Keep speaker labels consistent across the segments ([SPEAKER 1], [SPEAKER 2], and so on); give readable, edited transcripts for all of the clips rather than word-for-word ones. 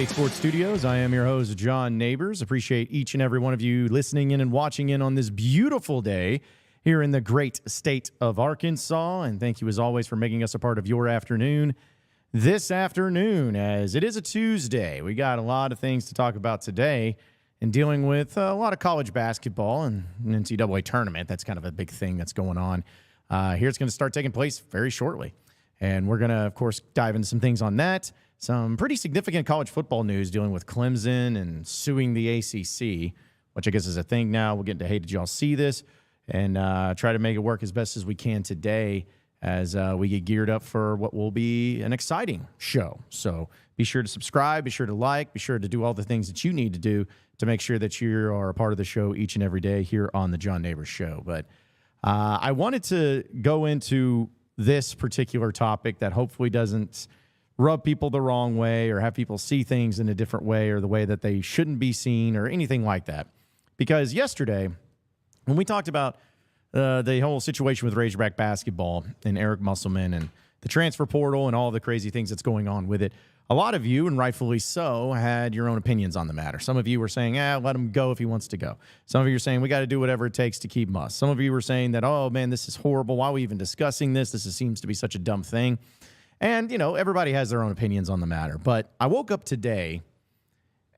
[SPEAKER 1] Sports Studios. I am your host, John Nabors. Appreciate each and every one of you listening in and watching in on this beautiful day here in the great state of Arkansas. And thank you, as always, for making us a part of your afternoon this afternoon, as it is a Tuesday. We got a lot of things to talk about today and dealing with a lot of college basketball and an NCAA tournament. That's kind of a big thing that's going on. Here it's going to start taking place very shortly. And we're going to, of course, dive into some things on that. Some pretty significant college football news dealing with Clemson and suing the ACC, which I guess is a thing now. We'll get into, hey, did y'all see this? And try to make it work as best as we can today as we get geared up for what will be an exciting show. So be sure to subscribe, be sure to like, be sure to do all the things that you need to do to make sure that you are a part of the show each and every day here on the John Nabors Show. But I wanted to go into this particular topic that hopefully doesn't rub people the wrong way or have people see things in a different way or the way that they shouldn't be seen or anything like that. Because yesterday, when we talked about the whole situation with Razorback basketball and Eric Musselman and the transfer portal and all the crazy things that's going on with it, a lot of you, and rightfully so, had your own opinions on the matter. Some of you were saying, let him go if he wants to go. Some of you are saying, we got to do whatever it takes to keep him us. Some of you were saying that, oh, man, this is horrible. Why are we even discussing this? This seems to be such a dumb thing. And, everybody has their own opinions on the matter. But I woke up today,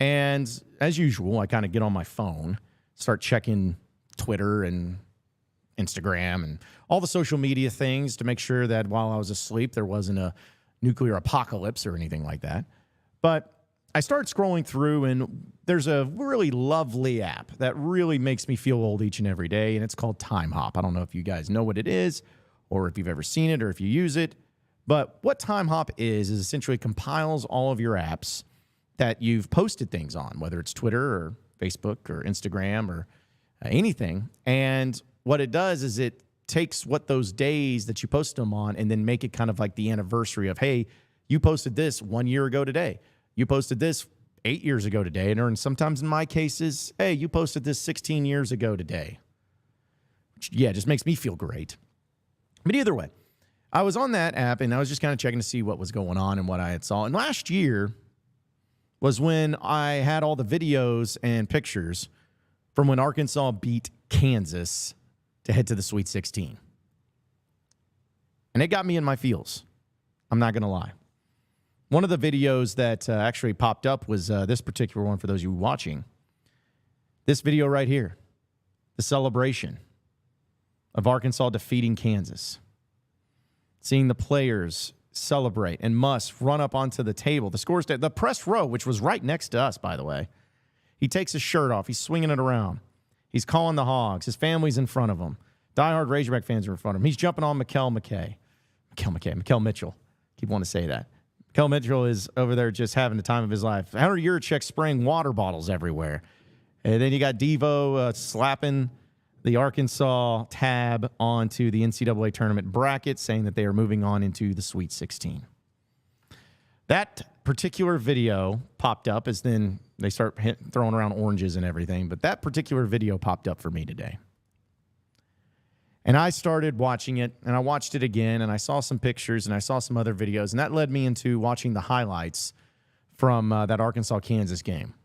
[SPEAKER 1] and as usual, I kind of get on my phone, start checking Twitter and Instagram and all the social media things to make sure that while I was asleep, there wasn't a nuclear apocalypse or anything like that. But I started scrolling through, and there's a really lovely app that really makes me feel old each and every day, and it's called Time Hop. I don't know if you guys know what it is or if you've ever seen it or if you use it. But what Time Hop is essentially compiles all of your apps that you've posted things on, whether it's Twitter or Facebook or Instagram or anything. And what it does is it takes what those days that you posted them on and then make it kind of like the anniversary of, hey, you posted this 1 year ago today. You posted this 8 years ago today. And sometimes in my cases, hey, you posted this 16 years ago today. Which, yeah, just makes me feel great. But either way, I was on that app, and I was just kind of checking to see what was going on and what I had saw. And last year was when I had all the videos and pictures from when Arkansas beat Kansas to head to the Sweet 16. And it got me in my feels. I'm not going to lie. One of the videos that actually popped up was this particular one for those of you watching. This video right here, the celebration of Arkansas defeating Kansas. Seeing the players celebrate and must run up onto the table. The scores, the press row, which was right next to us, by the way. He takes his shirt off. He's swinging it around. He's calling the Hogs. His family's in front of him. Diehard Razorback fans are in front of him. He's jumping on Mikel Mitchell. Keep wanting to say that. Mikel Mitchell is over there just having the time of his life. Hunter Yurachek spraying water bottles everywhere. And then you got Devo slapping the Arkansas tab onto the NCAA tournament bracket, saying that they are moving on into the Sweet 16. That particular video popped up as then they start throwing around oranges and everything, but that particular video popped up for me today. And I started watching it, and I watched it again, and I saw some pictures, and I saw some other videos, and that led me into watching the highlights from that Arkansas-Kansas game.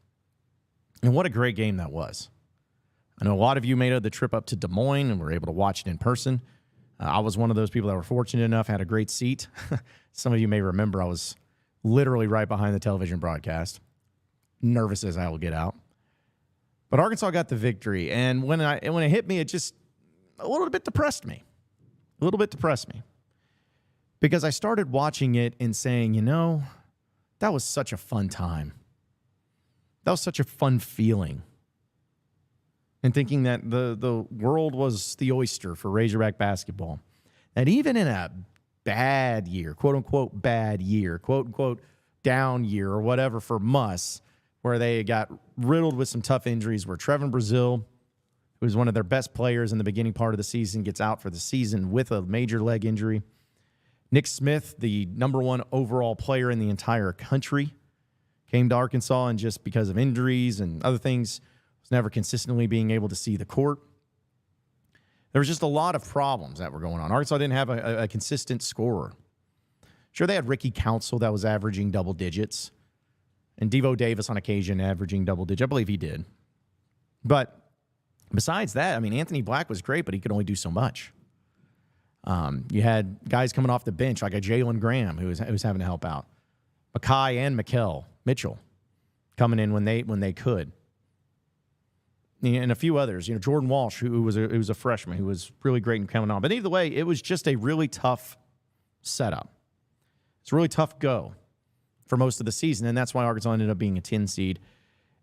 [SPEAKER 1] And what a great game that was. I know a lot of you made the trip up to Des Moines and were able to watch it in person. I was one of those people that were fortunate enough, had a great seat. Some of you may remember I was literally right behind the television broadcast, nervous as I will get out. But Arkansas got the victory, and when it hit me, it just a little bit depressed me. A little bit depressed me. Because I started watching it and saying, that was such a fun time. That was such a fun feeling. And thinking that the world was the oyster for Razorback basketball. And even in a bad year, quote-unquote bad year, quote-unquote down year or whatever for Muss, where they got riddled with some tough injuries, where Trevin Brazile, who was one of their best players in the beginning part of the season, gets out for the season with a major leg injury. Nick Smith, the number one overall player in the entire country, came to Arkansas, and just because of injuries and other things, was never consistently being able to see the court. There was just a lot of problems that were going on. Arkansas didn't have a consistent scorer. Sure, they had Ricky Council that was averaging double digits, and Devo Davis on occasion averaging double digits. I believe he did. But besides that, Anthony Black was great, but he could only do so much. You had guys coming off the bench like a Jalen Graham who was having to help out. Mackay and Mitchell coming in when they could. And a few others. Jordan Walsh, who was a freshman, who was really great in coming on. But either way, it was just a really tough setup. It's a really tough go for most of the season, and that's why Arkansas ended up being a 10 seed.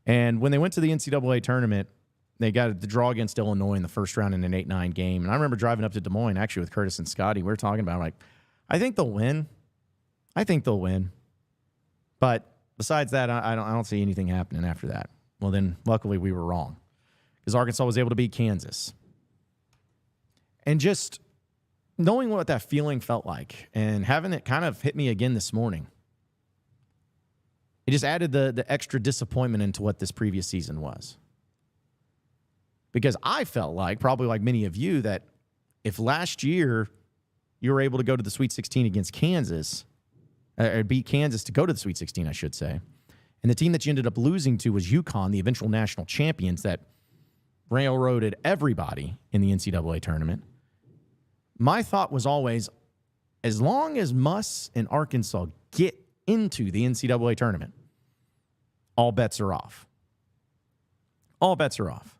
[SPEAKER 1] And when they went to the NCAA tournament, they got the draw against Illinois in the first round in an 8-9 game. And I remember driving up to Des Moines, actually, with Curtis and Scotty. We were talking about, I think they'll win. But besides that, I don't see anything happening after that. Well, then, luckily, we were wrong, because Arkansas was able to beat Kansas. And just knowing what that feeling felt like and having it kind of hit me again this morning, it just added the extra disappointment into what this previous season was. Because I felt like, probably like many of you, that if last year you were able to go to the Sweet 16 against Kansas, or beat Kansas to go to the Sweet 16, I should say, and the team that you ended up losing to was UConn, the eventual national champions that railroaded everybody in the NCAA tournament, my thought was always, as long as Muss and Arkansas get into the NCAA tournament, all bets are off. All bets are off.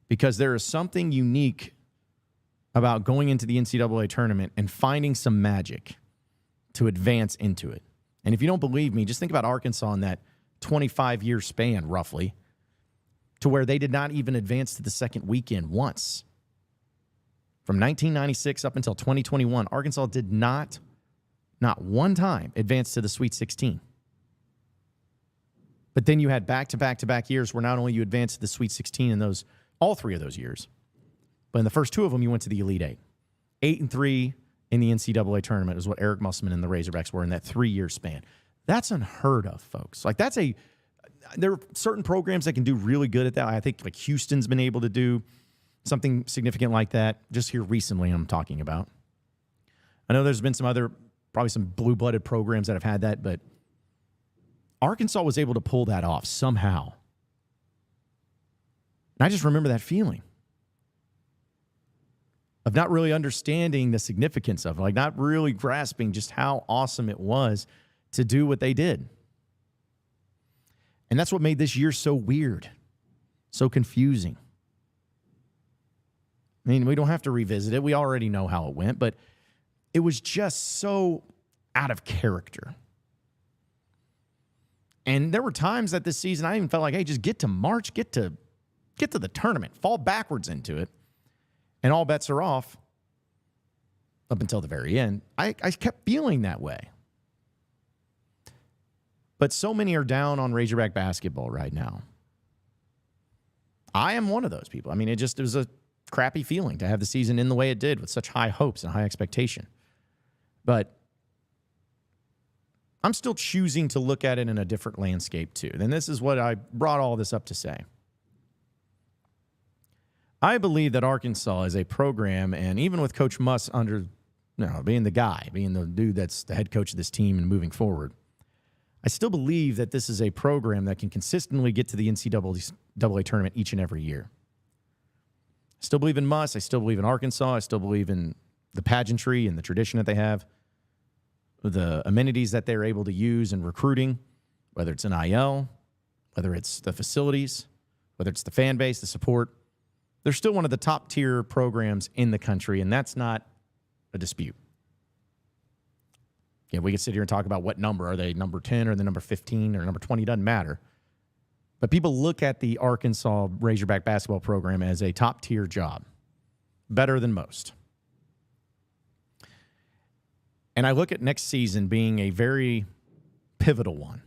[SPEAKER 1] Because there is something unique about going into the NCAA tournament and finding some magic to advance into it. And if you don't believe me, just think about Arkansas in that 25-year span, roughly, to where they did not even advance to the second weekend once. From 1996 up until 2021, Arkansas did not one time, advance to the Sweet 16. But then you had back-to-back-to-back years where not only you advanced to the Sweet 16 in all three of those years, but in the first two of them, you went to the Elite Eight. 8-3 in the NCAA tournament is what Eric Musselman and the Razorbacks were in that 3-year span. That's unheard of, folks. There are certain programs that can do really good at that. I think like Houston's been able to do something significant like that just here recently I'm talking about. I know there's been probably some blue-blooded programs that have had that, but Arkansas was able to pull that off somehow. And I just remember that feeling of not really understanding the significance of it, not really grasping just how awesome it was to do what they did. And that's what made this year so weird, so confusing. We don't have to revisit it. We already know how it went, but it was just so out of character. And there were times that this season I even felt like, hey, just get to March, get to the tournament, fall backwards into it, and all bets are off up until the very end. I kept feeling that way. But so many are down on Razorback basketball right now. I am one of those people. It was a crappy feeling to have the season in the way it did with such high hopes and high expectation. But I'm still choosing to look at it in a different landscape too. And this is what I brought all this up to say. I believe that Arkansas is a program, and even with Coach Muss being the dude that's the head coach of this team and moving forward, I still believe that this is a program that can consistently get to the NCAA tournament each and every year. I still believe in Muss. I still believe in Arkansas. I still believe in the pageantry and the tradition that they have, the amenities that they're able to use in recruiting, whether it's an IL, whether it's the facilities, whether it's the fan base, the support. They're still one of the top tier programs in the country, and that's not a dispute. Yeah, we can sit here and talk about what number. Are they number 10 or the number 15 or number 20? Doesn't matter. But people look at the Arkansas Razorback basketball program as a top-tier job, better than most. And I look at next season being a very pivotal one,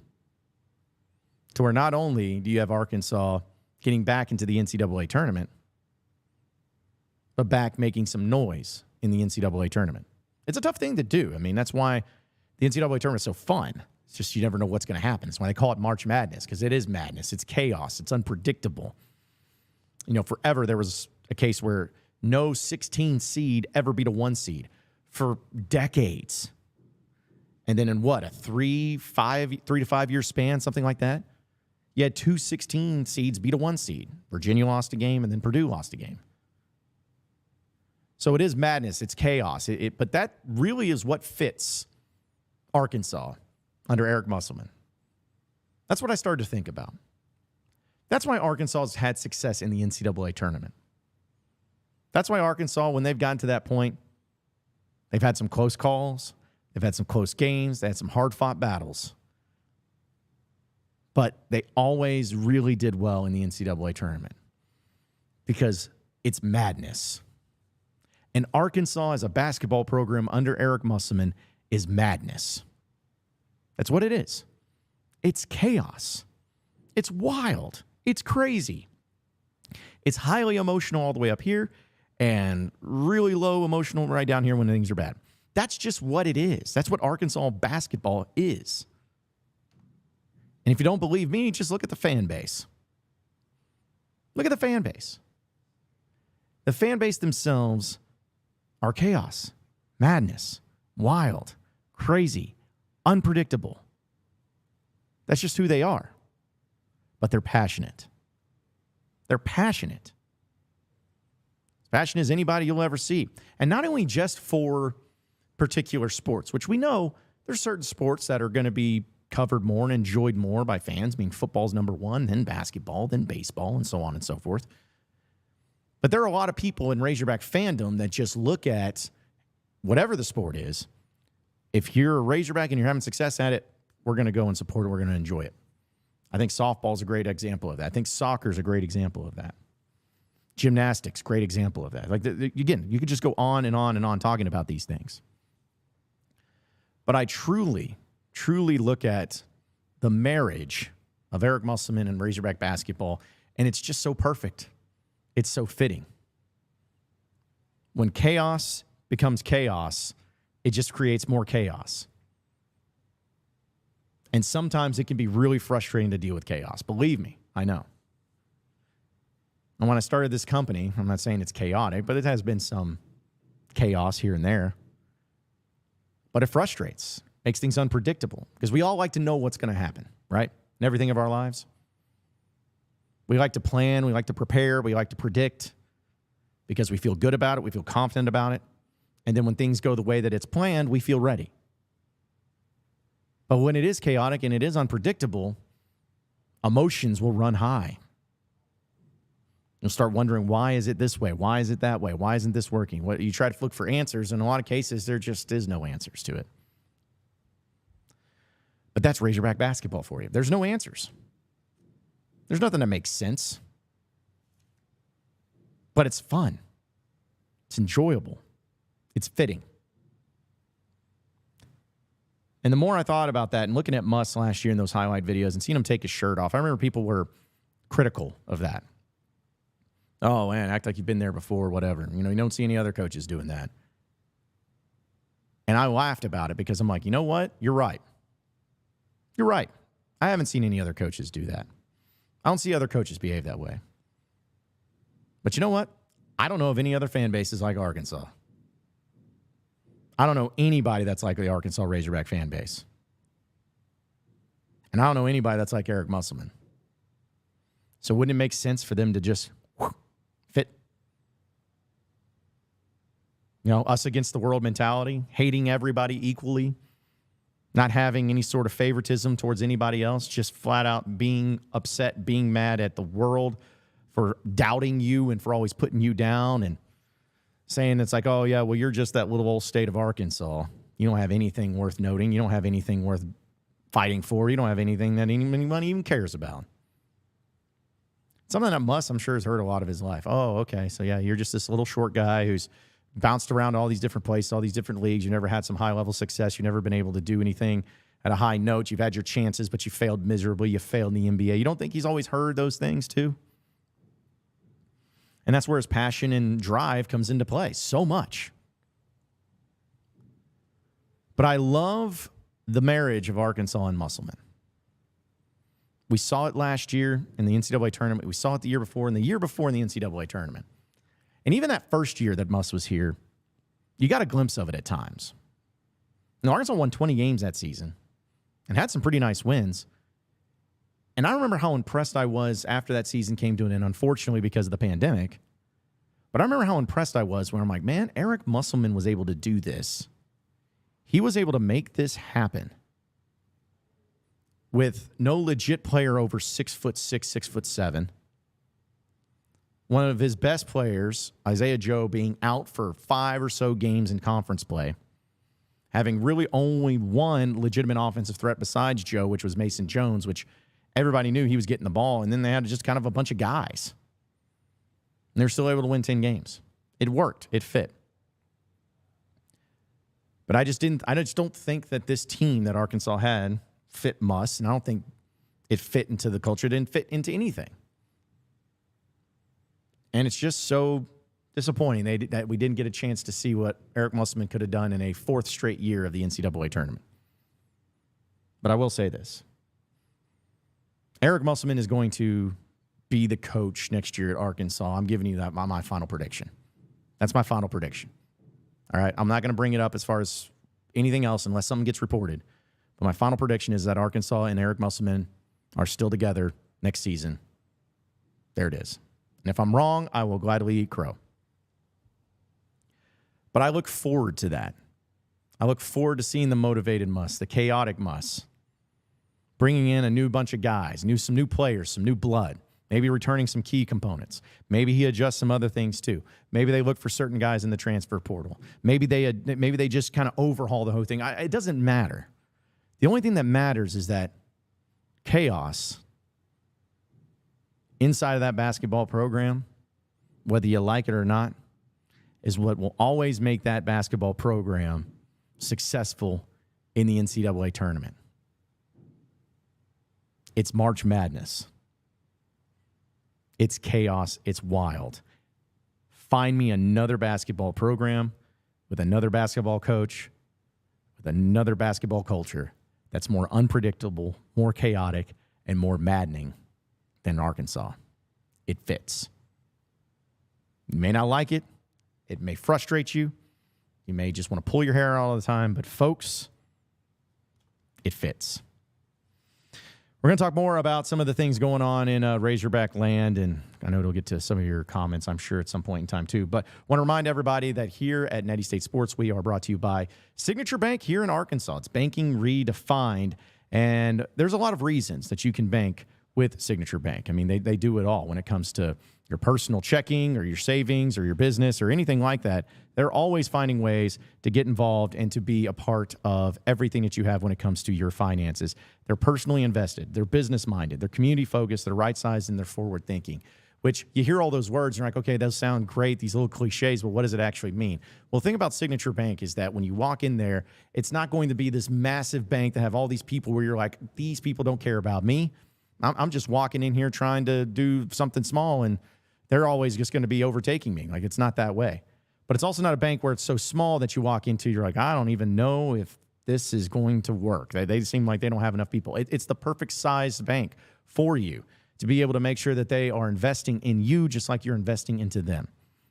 [SPEAKER 1] to where not only do you have Arkansas getting back into the NCAA tournament, but back making some noise in the NCAA tournament. It's a tough thing to do. I mean, that's why the NCAA tournament is so fun. It's just you never know what's going to happen. That's why they call it March Madness, because it is madness. It's chaos. It's unpredictable. You know, forever there was a case where no 16 seed ever beat a 1 seed for decades. And then in what, a 3 to 5 year span, something like that, you had 2 16 seeds beat a 1 seed. Virginia lost a game, and then Purdue lost a game. So it is madness. It's chaos. But that really is what fits Arkansas under Eric Musselman. That's what I started to think about. That's why Arkansas has had success in the NCAA tournament. That's why Arkansas, when they've gotten to that point, they've had some close calls. They've had some close games. They had some hard-fought battles. But they always really did well in the NCAA tournament because it's madness. And Arkansas as a basketball program under Eric Musselman is madness. That's what it is. It's chaos. It's wild. It's crazy. It's highly emotional all the way up here and really low emotional right down here when things are bad. That's just what it is. That's what Arkansas basketball is. And if you don't believe me, just look at the fan base. Look at the fan base. The fan base themselves are chaos, madness, wild, crazy, unpredictable. That's just who they are. But they're passionate. They're passionate. As passionate as anybody you'll ever see. And not only just for particular sports, which we know there's certain sports that are going to be covered more and enjoyed more by fans. I mean, football's number one, then basketball, then baseball, and so on and so forth. But there are a lot of people in Razorback fandom that just look at whatever the sport is. If you're a Razorback and you're having success at it, we're going to go and support it. We're going to enjoy it. I think softball is a great example of that. I think soccer is a great example of that. Gymnastics, great example of that. Like again, you could just go on and on and on talking about these things. But I truly look at the marriage of Eric Musselman and Razorback basketball, and it's just so perfect. It's so fitting. When chaos becomes chaos, it just creates more chaos. And sometimes it can be really frustrating to deal with chaos. Believe me, I know. And when I started this company, I'm not saying it's chaotic, but it has been some chaos here and there. But it frustrates, makes things unpredictable, because we all like to know what's going to happen, right? In everything of our lives. We like to plan, we like to prepare, we like to predict because we feel good about it, we feel confident about it. And then when things go the way that it's planned, we feel ready. But when it is chaotic and it is unpredictable, emotions will run high. You'll start wondering, why is it this way? Why is it that way? Why isn't this working? You try to look for answers, and in a lot of cases, there just is no answers to it. But that's Razorback basketball for you. There's no answers. There's nothing that makes sense. But it's fun. It's enjoyable. It's fitting. And the more I thought about that and looking at Muss last year in those highlight videos and seeing him take his shirt off, I remember people were critical of that. Oh, man, act like you've been there before, whatever. You know, you don't see any other coaches doing that. And I laughed about it because I'm like, you know what? You're right. You're right. I haven't seen any other coaches do that. I don't see other coaches behave that way. But you know what? I don't know of any other fan bases like Arkansas. I don't know anybody that's like the Arkansas Razorback fan base. And I don't know anybody that's like Eric Musselman. So wouldn't it make sense for them to just fit? You know, us against the world mentality, hating everybody equally, not having any sort of favoritism towards anybody else, just flat out being upset, being mad at the world for doubting you and for always putting you down and saying it's like, oh, yeah, well, you're just that little old state of Arkansas. You don't have anything worth noting. You don't have anything worth fighting for. You don't have anything that anybody even cares about. Something that I'm sure, has hurt a lot of his life. Oh, okay, so yeah, you're just this little short guy who's bounced around all these different places, all these different leagues. You never had some high-level success. You've never been able to do anything at a high note. You've had your chances, but you failed miserably. You failed in the NBA. You don't think he's always heard those things too? And that's where his passion and drive comes into play so much. But I love the marriage of Arkansas and Musselman. We saw it last year in the NCAA tournament. We saw it the year before and the year before in the NCAA tournament. And even that first year that Muss was here, you got a glimpse of it at times. Now, Arkansas won 20 games that season and had some pretty nice wins. And I remember how impressed I was after that season came to an end, unfortunately, because of the pandemic. But I remember how impressed I was when I'm like, man, Eric Musselman was able to do this. He was able to make this happen with no legit player over 6'6", 6'7". One of his best players, Isaiah Joe, being out for 5 or so games in conference play, having really only one legitimate offensive threat besides Joe, which was Mason Jones, which everybody knew he was getting the ball, and then they had just kind of a bunch of guys. And they're still able to win 10 games. It worked. It fit. But I just don't think that this team that Arkansas had fit Muss, and I don't think it fit into the culture. It didn't fit into anything. And it's just so disappointing that we didn't get a chance to see what Eric Musselman could have done in a 4th straight year of the NCAA tournament. But I will say this. Eric Musselman is going to be the coach next year at Arkansas. I'm giving you that my final prediction. That's my final prediction. All right? I'm not going to bring it up as far as anything else unless something gets reported. But my final prediction is that Arkansas and Eric Musselman are still together next season. There it is. And if I'm wrong, I will gladly eat crow. But I look forward to that. I look forward to seeing the motivated Muss, the chaotic Muss, bringing in a new bunch of guys, some new players, some new blood, maybe returning some key components. Maybe he adjusts some other things too. Maybe they look for certain guys in the transfer portal. Maybe they just kind of overhaul the whole thing. It doesn't matter. The only thing that matters is that chaos inside of that basketball program, whether you like it or not, is what will always make that basketball program successful in the NCAA tournament. It's March Madness. It's chaos. It's wild. Find me another basketball program with another basketball coach, with another basketball culture that's more unpredictable, more chaotic, and more maddening than Arkansas. It fits. You may not like it. It may frustrate you. You may just want to pull your hair out all the time. But, folks, it fits. We're going to talk more about some of the things going on in Razorback land, and I know it'll get to some of your comments, I'm sure, at some point in time, too. But I want to remind everybody that here at Natty State Sports, we are brought to you by Signature Bank here in Arkansas. It's banking redefined, and there's a lot of reasons that you can bank with Signature Bank. I mean, they do it all when it comes to your personal checking or your savings or your business or anything like that. They're always finding ways to get involved and to be a part of everything that you have when it comes to your finances. They're personally invested. They're business-minded. They're community-focused. They're right-sized, and they're forward-thinking, which you hear all those words and you're like, okay, those sound great, these little cliches, but what does it actually mean? Well, the thing about Signature Bank is that when you walk in there, it's not going to be this massive bank that have all these people where you're like, these people don't care about me. I'm just walking in here trying to do something small, and they're always just going to be overtaking me. Like, it's not that way. But it's also not a bank where it's so small that you walk into, you're like, I don't even know if this is going to work. They seem like they don't have enough people. It's the perfect size bank for you to be able to make sure that they are investing in you just like you're investing into them.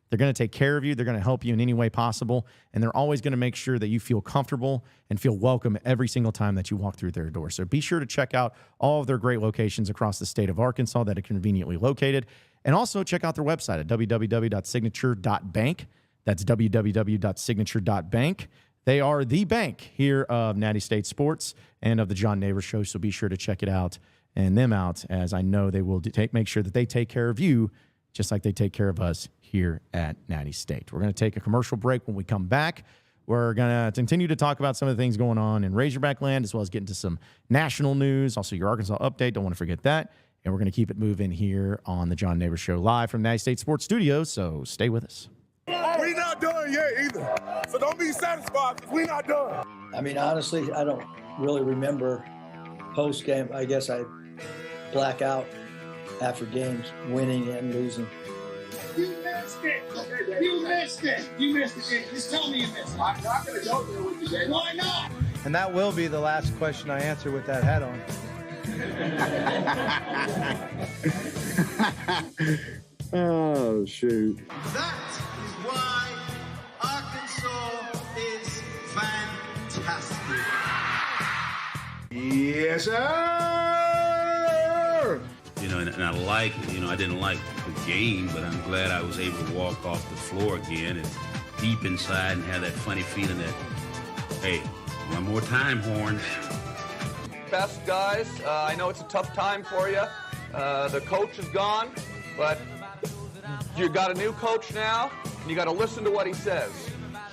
[SPEAKER 1] They're going to take care of you. They're going to help you in any way possible. And they're always going to make sure that you feel comfortable and feel welcome every single time that you walk through their door. So be sure to check out all of their great locations across the state of Arkansas that are conveniently located. And also check out their website at www.signature.bank. That's www.signature.bank. They are the bank here of Natty State Sports and of the John Nabors Show. So be sure to check it out and them out, as I know they will make sure that they take care of you just like they take care of us here at Natty State. We're going to take a commercial break. When we come back, we're going to continue to talk about some of the things going on in Razorback land, as well as get into some national news. Also, your Arkansas update. Don't want to forget that. And we're going to keep it moving here on the John Nabors Show live from Natty State Sports Studios. So stay with us.
[SPEAKER 2] We not done yet either. So don't be satisfied because we not done.
[SPEAKER 3] I mean, honestly, I don't really remember post-game. I guess I black out after games, winning and losing.
[SPEAKER 4] You missed it. You missed it. You missed it. Just tell me you missed it. I'm not going to go there with you, Dave. Why not?
[SPEAKER 5] And that will be the last question I answer with that hat on.
[SPEAKER 6] Oh, shoot.
[SPEAKER 7] That is why Arkansas is fantastic.
[SPEAKER 2] Yes, sir.
[SPEAKER 8] And I didn't like the game, but I'm glad I was able to walk off the floor again and deep inside and have that funny feeling that, hey, one more time, Horns.
[SPEAKER 9] Best guys, I know it's a tough time for you. The coach is gone, but you got a new coach now, and you got to listen to what he says.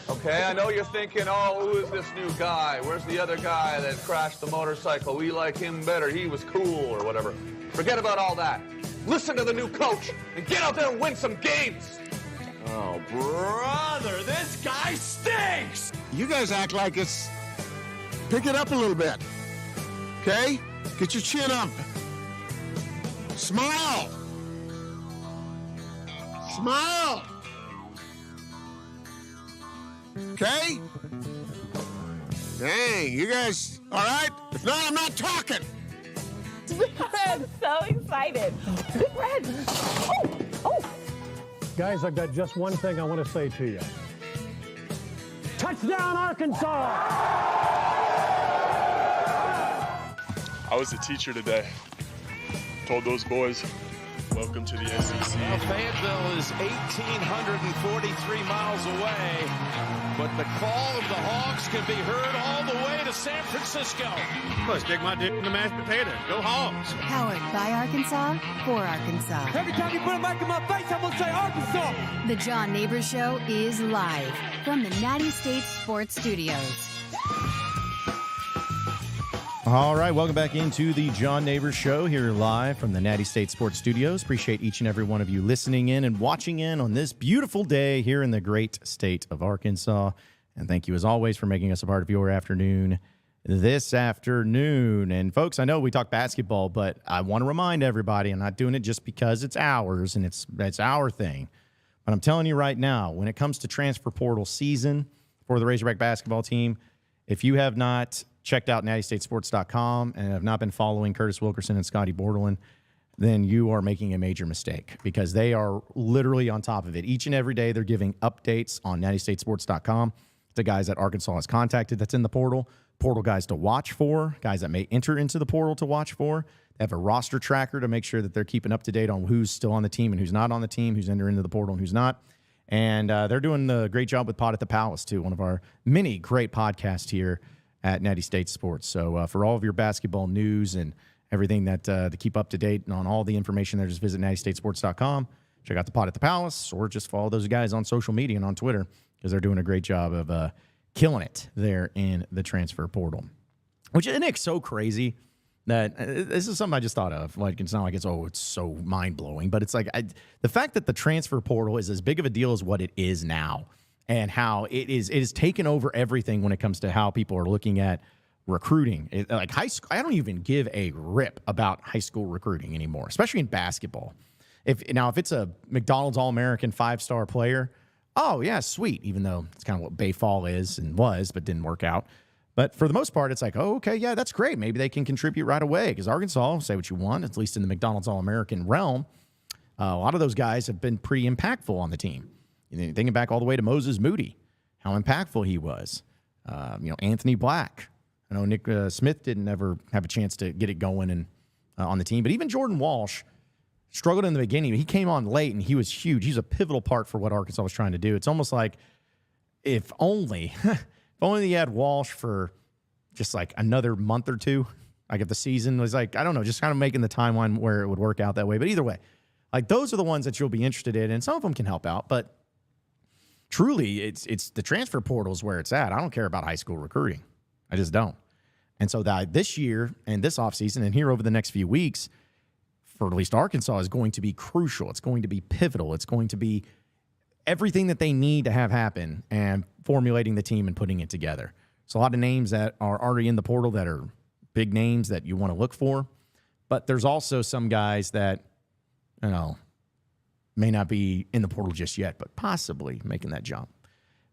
[SPEAKER 9] Okay, I know you're thinking, oh, who is this new guy? Where's the other guy that crashed the motorcycle? We like him better. He was cool or whatever. Forget about all that. Listen to the new coach and get out there and win some games.
[SPEAKER 7] Oh, brother, this guy stinks!
[SPEAKER 6] You guys act like it's... Pick it up a little bit. Okay? Get your chin up. Smile. Smile. Okay? Dang, you guys, all right? If not, I'm not talking.
[SPEAKER 10] I'm so excited. Red. Oh.
[SPEAKER 11] Guys, I've got just one thing I want to say to you. Touchdown, Arkansas!
[SPEAKER 2] I was a teacher today. Told those boys, welcome to the SEC.
[SPEAKER 12] Well, Fayetteville is 1,843 miles away, but the call of the Hogs can be heard all the way to San Francisco.
[SPEAKER 13] Well, stick my dick in the mashed potato. Go Hogs.
[SPEAKER 14] Powered by Arkansas, for Arkansas.
[SPEAKER 15] Every time you put a mic in my face, I'm going to say Arkansas.
[SPEAKER 14] The John Nabors Show is live from the Natty State Sports Studios.
[SPEAKER 1] All right, welcome back into the John Nabors Show here live from the Natty State Sports Studios. Appreciate each and every one of you listening in and watching in on this beautiful day here in the great state of Arkansas. And thank you, as always, for making us a part of your afternoon this afternoon. And, folks, I know we talk basketball, but I want to remind everybody, I'm not doing it just because it's ours and it's our thing. But I'm telling you right now, when it comes to transfer portal season for the Razorback basketball team, if you have not checked out nattystatesports.com and have not been following Curtis Wilkerson and Scotty Bordelin, then you are making a major mistake, because they are literally on top of it. Each and every day they're giving updates on nattystatesports.com to guys that Arkansas has contacted that's in the portal guys to watch for, guys that may enter into the portal to watch for. They have a roster tracker to make sure that they're keeping up to date on who's still on the team and who's not on the team, who's entering into the portal and who's not. And they're doing a great job with Pod at the Palace, too, one of our many great podcasts here at Natty State Sports. So for all of your basketball news and everything that to keep up to date and on all the information there, just visit nattystatesports.com, check out the Pod at the Palace, or just follow those guys on social media and on Twitter, because they're doing a great job of killing it there in the transfer portal. Which, and it's so crazy that this is something I just thought of. Like, it's not like it's so mind-blowing, but it's like the fact that the transfer portal is as big of a deal as what it is now, and how it is taken over everything when it comes to how people are looking at recruiting. Like high school, I don't even give a rip about high school recruiting anymore, especially in basketball. If it's a McDonald's All-American 5-star player, oh yeah, sweet. Even though it's kind of what Bayfall is and was, but didn't work out. But for the most part, it's like, oh, okay, yeah, that's great. Maybe they can contribute right away, because Arkansas, say what you want, at least in the McDonald's All-American realm, a lot of those guys have been pretty impactful on the team. Thinking back all the way to Moses Moody, how impactful he was. Anthony Black. I know Nick Smith didn't ever have a chance to get it going and on the team, but even Jordan Walsh struggled in the beginning. He came on late, and he was huge. He's a pivotal part for what Arkansas was trying to do. It's almost like if only they had Walsh for just like another month or two, like if the season was like, I don't know, just kind of making the timeline where it would work out that way. But either way, like those are the ones that you'll be interested in, and some of them can help out. But truly, it's the transfer portal is where it's at. I don't care about high school recruiting. I just don't. And so that this year and this offseason and here over the next few weeks, for at least Arkansas, is going to be crucial. It's going to be pivotal. It's going to be everything that they need to have happen and formulating the team and putting it together. So a lot of names that are already in the portal that are big names that you want to look for. But there's also some guys that, may not be in the portal just yet, but possibly making that jump.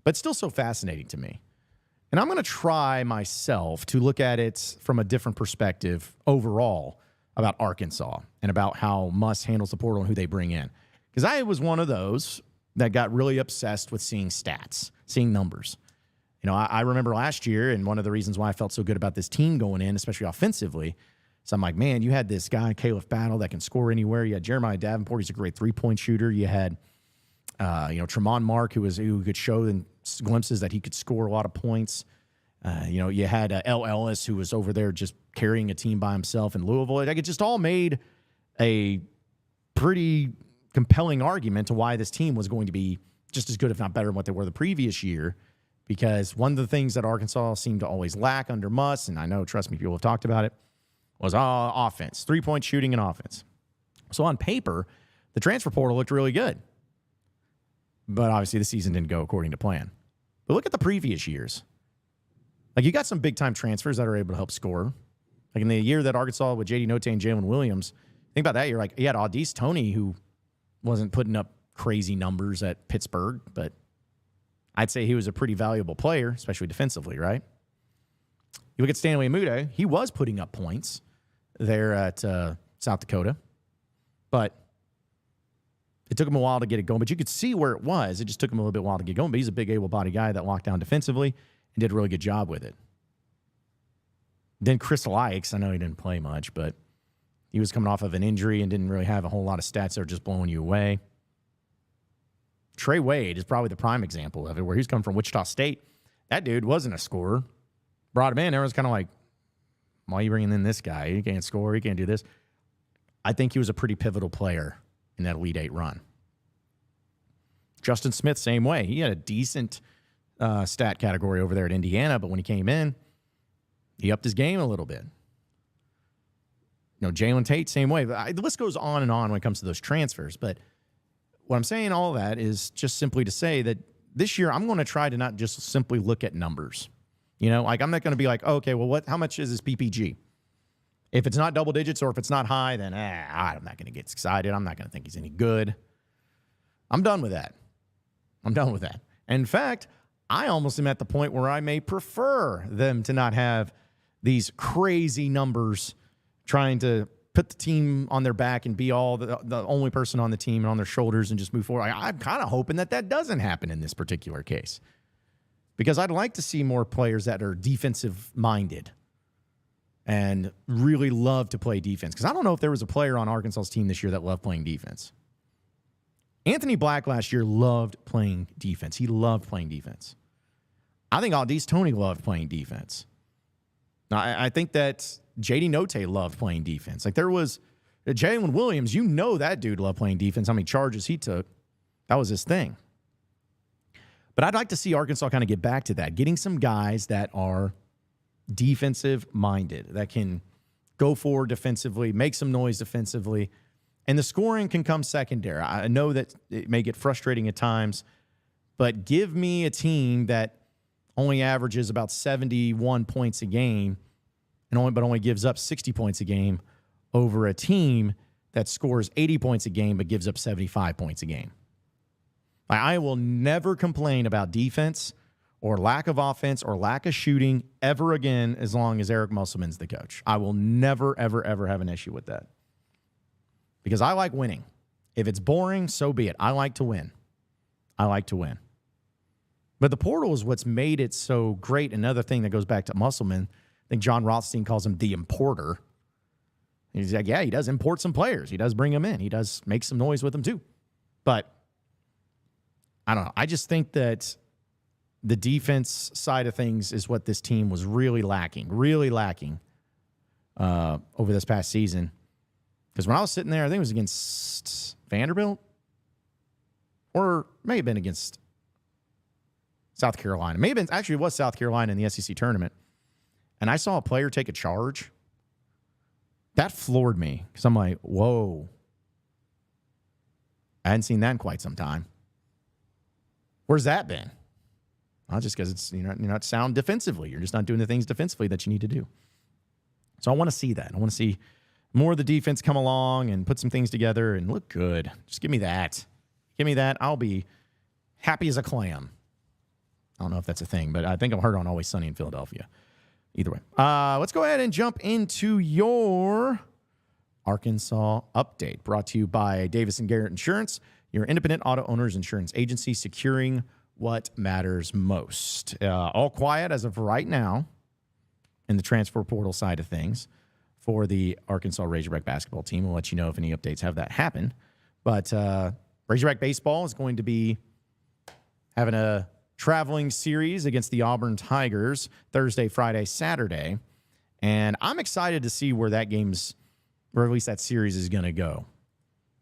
[SPEAKER 1] But still so fascinating to me. And I'm going to try myself to look at it from a different perspective overall about Arkansas and about how Muss handles the portal and who they bring in. Because I was one of those that got really obsessed with seeing stats, seeing numbers. I remember last year, and one of the reasons why I felt so good about this team going in, especially offensively, so I'm like, man, you had this guy, Caleb Battle, that can score anywhere. You had Jeremiah Davenport, he's a great three-point shooter. You had, Tremont Mark, who could show in glimpses that he could score a lot of points. You had L. Ellis, who was over there just carrying a team by himself in Louisville. Like, it just all made a pretty compelling argument to why this team was going to be just as good, if not better, than what they were the previous year. Because one of the things that Arkansas seemed to always lack under Muss, and I know, trust me, people have talked about it, was offense, three-point shooting and offense. So on paper, the transfer portal looked really good. But obviously the season didn't go according to plan. But look at the previous years. Like, you got some big-time transfers that are able to help score. Like in the year that Arkansas with J.D. Notae and Jalen Williams, think about that year. Like, you had Audice Toney, who wasn't putting up crazy numbers at Pittsburgh, but I'd say he was a pretty valuable player, especially defensively, right? You look at Stanley Amude, he was putting up points there at South Dakota, but it took him a while to get it going. But you could see where it was. It just took him a little bit while to get going, but he's a big, able-bodied guy that locked down defensively and did a really good job with it. Then Chris Lykes, I know he didn't play much, but he was coming off of an injury and didn't really have a whole lot of stats that were just blowing you away. Trey Wade is probably the prime example of it, where he's come from Wichita State. That dude wasn't a scorer. Brought him in, everyone's kind of like, why are you bringing in this guy? He can't score, he can't do this. I think he was a pretty pivotal player in that Elite Eight run. Justin Smith, same way. He had a decent stat category over there at Indiana, but when he came in, he upped his game a little bit. Jalen Tate, same way. The list goes on and on when it comes to those transfers, but what I'm saying all that is just simply to say that this year I'm going to try to not just simply look at numbers. Like, I'm not going to be like, okay, well, how much is this PPG? If it's not double digits or if it's not high, then I'm not going to get excited. I'm not going to think he's any good. I'm done with that. In fact, I almost am at the point where I may prefer them to not have these crazy numbers trying to put the team on their back and be all the only person on the team and on their shoulders and just move forward. I'm kind of hoping that doesn't happen in this particular case, because I'd like to see more players that are defensive-minded and really love to play defense. Because I don't know if there was a player on Arkansas's team this year that loved playing defense. Anthony Black last year loved playing defense. He loved playing defense. I think Audice Toney loved playing defense. Now, I think that J.D. Notae loved playing defense. Like, there was Jalen Williams, that dude loved playing defense. How many charges he took, that was his thing. But I'd like to see Arkansas kind of get back to that, getting some guys that are defensive-minded, that can go forward defensively, make some noise defensively, and the scoring can come secondary. I know that it may get frustrating at times, but give me a team that only averages about 71 points a game but only gives up 60 points a game over a team that scores 80 points a game but gives up 75 points a game. I will never complain about defense or lack of offense or lack of shooting ever again as long as Eric Musselman's the coach. I will never, ever, ever have an issue with that. Because I like winning. If it's boring, so be it. I like to win. I like to win. But the portal is what's made it so great. Another thing that goes back to Musselman, I think John Rothstein calls him the importer. He's like, yeah, he does import some players. He does bring them in. He does make some noise with them too. But I don't know. I just think that the defense side of things is what this team was really lacking over this past season. Because when I was sitting there, I think it was against Vanderbilt, or may have been against South Carolina. Actually, it was South Carolina in the SEC tournament. And I saw a player take a charge. That floored me because I'm like, whoa. I hadn't seen that in quite some time. Where's that been? Well, just because you're not sound defensively. You're just not doing the things defensively that you need to do. So I want to see that. I want to see more of the defense come along and put some things together and look good. Just give me that. Give me that. I'll be happy as a clam. I don't know if that's a thing, but I think I've heard on Always Sunny in Philadelphia. Either way. Let's go ahead and jump into your Arkansas update, brought to you by Davis & Garrett Insurance, your independent auto owners insurance agency, securing what matters most. All quiet as of right now in the transfer portal side of things for the Arkansas Razorback basketball team. We'll let you know if any updates have that happen. But Razorback baseball is going to be having a traveling series against the Auburn Tigers Thursday, Friday, Saturday. And I'm excited to see where that game's, or at least that series is going to go.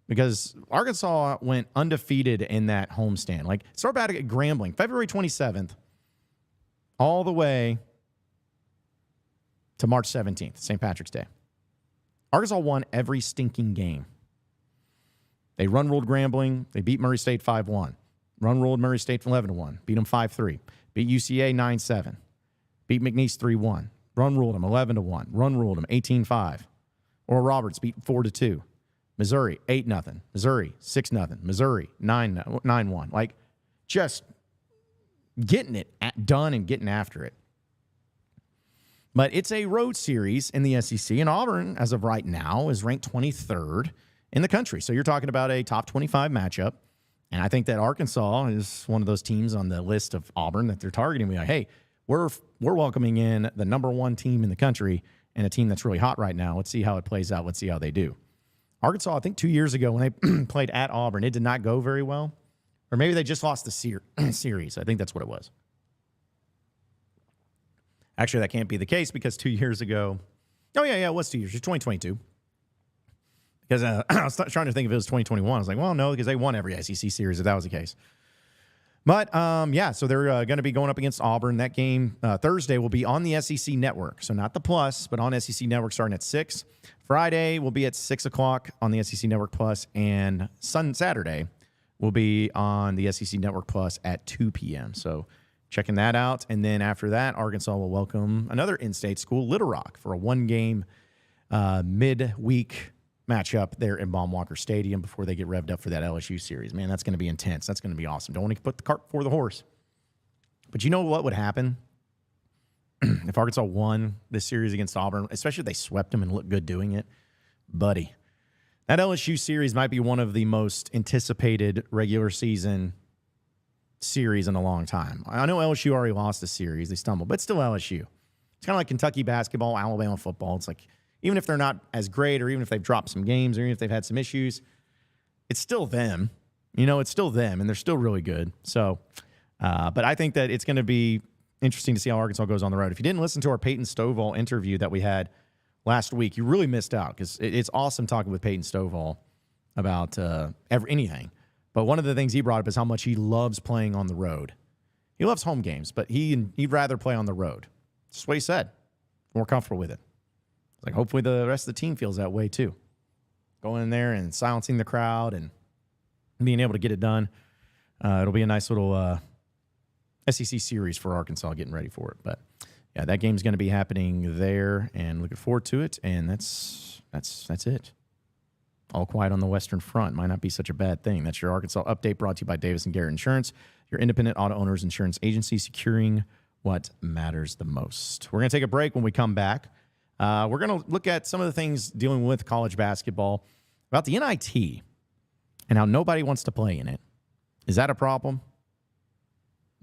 [SPEAKER 1] Because Arkansas went undefeated in that homestand. Like, start back at Grambling, February 27th, all the way to March 17th, St. Patrick's Day. Arkansas won every stinking game. They run-ruled Grambling. They beat Murray State 5-1. Run-ruled Murray State 11-1. Beat them 5-3. Beat UCA 9-7. Beat McNeese 3-1. Run-ruled them 11-1. Run-ruled them 18-5. Oral Roberts beat 4-2. Missouri 8-0. Missouri 6-0. Missouri 9-1. Like, just getting it done and getting after it. But it's a road series in the SEC, and Auburn, as of right now, is ranked 23rd in the country. So you're talking about a top 25 matchup. And I think that Arkansas is one of those teams on the list of Auburn that they're targeting. We're like, hey, we're welcoming in the number one team in the country and a team that's really hot right now. Let's see how it plays out. Let's see how they do. Arkansas, I think 2 years ago when they played at Auburn, it did not go very well. Or maybe they just lost the series. I think that's what it was. Actually, that can't be the case because 2 years ago. Oh, yeah, it was 2 years. It's 2022. Because I was trying to think if it was 2021. I was like, well, no, because they won every SEC series if that was the case. But, so they're going to be going up against Auburn. That game Thursday will be on the SEC Network. So not the Plus, but on SEC Network starting at 6. Friday will be at 6 o'clock on the SEC Network Plus. And Saturday will be on the SEC Network Plus at 2 p.m. So checking that out. And then after that, Arkansas will welcome another in-state school, Little Rock, for a one-game midweek matchup there in Baum-Walker Stadium before they get revved up for that LSU series. Man, that's going to be intense. That's going to be awesome. Don't want to put the cart before the horse. But you know what would happen if Arkansas won this series against Auburn, especially if they swept them and looked good doing it? Buddy, that LSU series might be one of the most anticipated regular season series in a long time. I know LSU already lost the series. They stumbled, but still LSU. It's kind of like Kentucky basketball, Alabama football. It's like, even if they're not as great, or even if they've dropped some games, or even if they've had some issues, it's still them. It's still them, and they're still really good. So, but I think that it's going to be interesting to see how Arkansas goes on the road. If you didn't listen to our Peyton Stovall interview that we had last week, you really missed out, because it's awesome talking with Peyton Stovall about anything. But one of the things he brought up is how much he loves playing on the road. He loves home games, but he'd rather play on the road. That's what he said. More comfortable with it. Like, hopefully the rest of the team feels that way too. Going in there and silencing the crowd and being able to get it done. It'll be a nice little SEC series for Arkansas, getting ready for it. But yeah, that game's going to be happening there, and looking forward to it. And that's it. All quiet on the Western Front. Might not be such a bad thing. That's your Arkansas update, brought to you by Davis & Garrett Insurance, your independent auto owners insurance agency, securing what matters the most. We're going to take a break. When we come back, we're going to look at some of the things dealing with college basketball, about the NIT and how nobody wants to play in it. Is that a problem?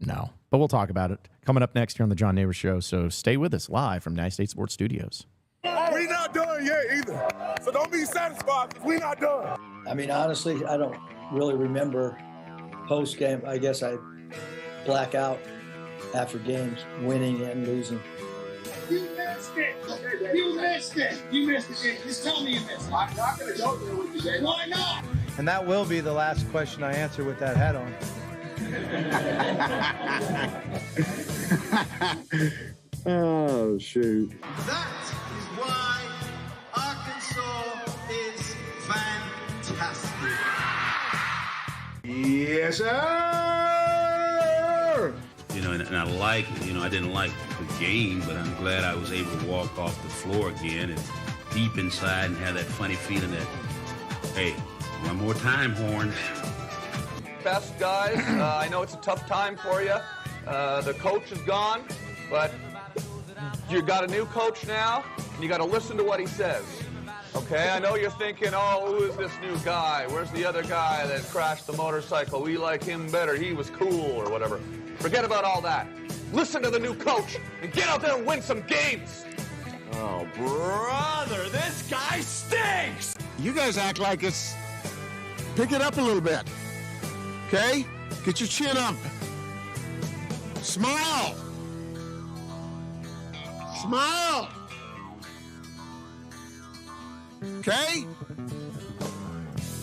[SPEAKER 1] No. But we'll talk about it coming up next here on the John Nabors Show. So stay with us live from Natty State Sports Studios.
[SPEAKER 4] We not done yet either. So don't be satisfied because we not done.
[SPEAKER 3] I mean, honestly, I don't really remember post game. I guess I black out after games, winning and losing.
[SPEAKER 4] You missed it. You missed it. You missed the game. Just tell me you missed it. I'm not going to go there with you, Dave. Why not?
[SPEAKER 5] And that will be the last question I answer with that hat on.
[SPEAKER 16] Oh, shoot.
[SPEAKER 7] That is why Arkansas is fantastic.
[SPEAKER 4] Yes, sir.
[SPEAKER 8] You know, and I like, I didn't like the game, but I'm glad I was able to walk off the floor again and deep inside and have that funny feeling that, hey, one more time, Horns.
[SPEAKER 9] Best guys, I know it's a tough time for you. The coach is gone, but you got a new coach now, and you got to listen to what he says. Okay, I know you're thinking, oh, who is this new guy? Where's the other guy that crashed the motorcycle? We like him better. He was cool or whatever. Forget about all that. Listen to the new coach and get out there and win some games.
[SPEAKER 7] Oh, brother, this guy stinks!
[SPEAKER 6] You guys act like it's... Pick it up a little bit. Okay? Get your chin up. Smile. Smile. Okay?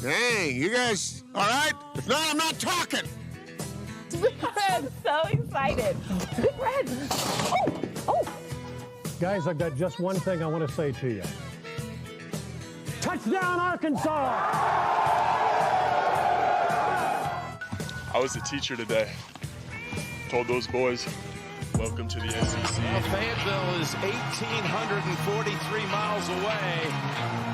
[SPEAKER 6] Dang, you guys, all right? If not, I'm not talking.
[SPEAKER 10] Big Red, so excited. Big Red. Oh.
[SPEAKER 11] Guys, I've got just one thing I want to say to you. Touchdown, Arkansas!
[SPEAKER 2] I was a teacher today. Told those boys, welcome to the SEC.
[SPEAKER 12] Well, Fayetteville is 1,843 miles away,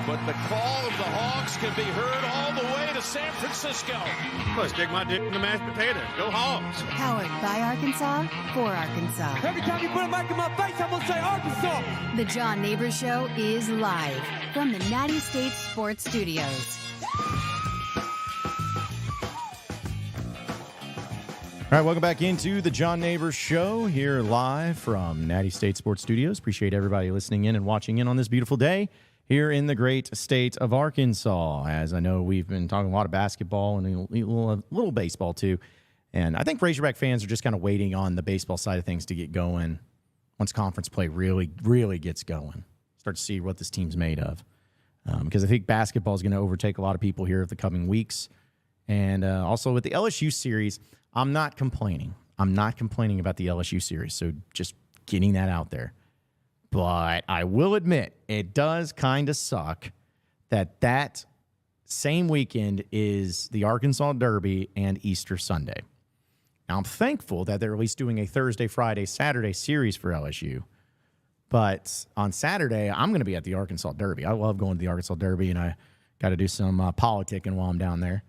[SPEAKER 12] but the call of the Hogs can be heard all the way to San Francisco.
[SPEAKER 13] Well, stick my dick in the mashed potatoes. Go Hogs.
[SPEAKER 14] Powered by Arkansas, for Arkansas.
[SPEAKER 15] Every time you put a mic in my face, I'm going to say Arkansas.
[SPEAKER 14] The John Nabors Show is live from the Natty State Sports Studios.
[SPEAKER 1] All right, welcome back into the John Nabors Show here live from Natty State Sports Studios. Appreciate everybody listening in and watching in on this beautiful day here in the great state of Arkansas. As I know, we've been talking a lot of basketball and a little baseball too. And I think Razorback fans are just kind of waiting on the baseball side of things to get going once conference play really, really gets going. Start to see what this team's made of. Because I think basketball is going to overtake a lot of people here over the coming weeks. And also with the LSU series, I'm not complaining. I'm not complaining about the LSU series, so just getting that out there. But I will admit, it does kind of suck that same weekend is the Arkansas Derby and Easter Sunday. Now, I'm thankful that they're at least doing a Thursday, Friday, Saturday series for LSU. But on Saturday, I'm going to be at the Arkansas Derby. I love going to the Arkansas Derby, and I got to do some politicking while I'm down there.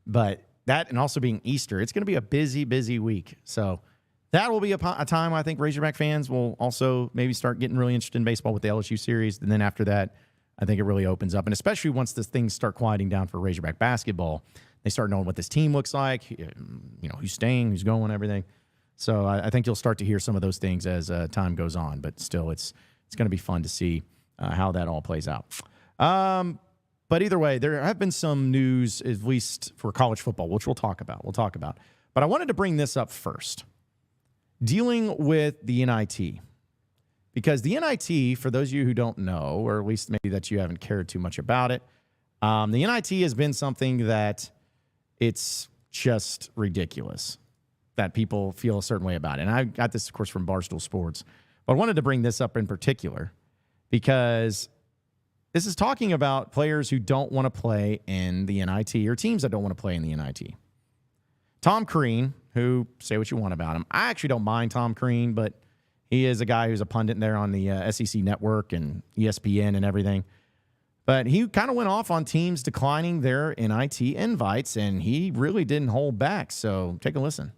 [SPEAKER 1] But that and also being Easter, it's going to be a busy, busy week. So that will be a time I think Razorback fans will also maybe start getting really interested in baseball with the LSU series. And then after that, I think it really opens up. And especially once things start quieting down for Razorback basketball, they start knowing what this team looks like, who's staying, who's going, everything. So I think you'll start to hear some of those things as time goes on. But still, it's going to be fun to see how that all plays out. But either way, there have been some news, at least for college football, which we'll talk about. But I wanted to bring this up first. Dealing with the NIT. Because the NIT, for those of you who don't know, or at least maybe that you haven't cared too much about it, the NIT has been something that it's just ridiculous that people feel a certain way about it. And I got this, of course, from Barstool Sports. But I wanted to bring this up in particular because this is talking about players who don't want to play in the NIT or teams that don't want to play in the NIT. Tom Crean, who, say what you want about him. I actually don't mind Tom Crean, but he is a guy who's a pundit there on the SEC network and ESPN and everything. But he kind of went off on teams declining their NIT invites, and he really didn't hold back. So take a listen.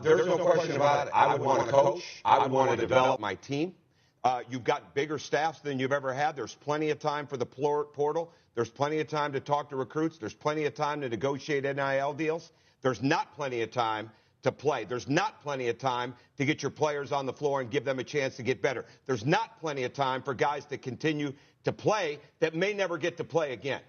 [SPEAKER 17] There's no question about it. I would want to coach. I would want to develop my team. You've got bigger staffs than you've ever had. There's plenty of time for the portal. There's plenty of time to talk to recruits. There's plenty of time to negotiate NIL deals. There's not plenty of time to play. There's not plenty of time to get your players on the floor and give them a chance to get better. There's not plenty of time for guys to continue to play that may never get to play again.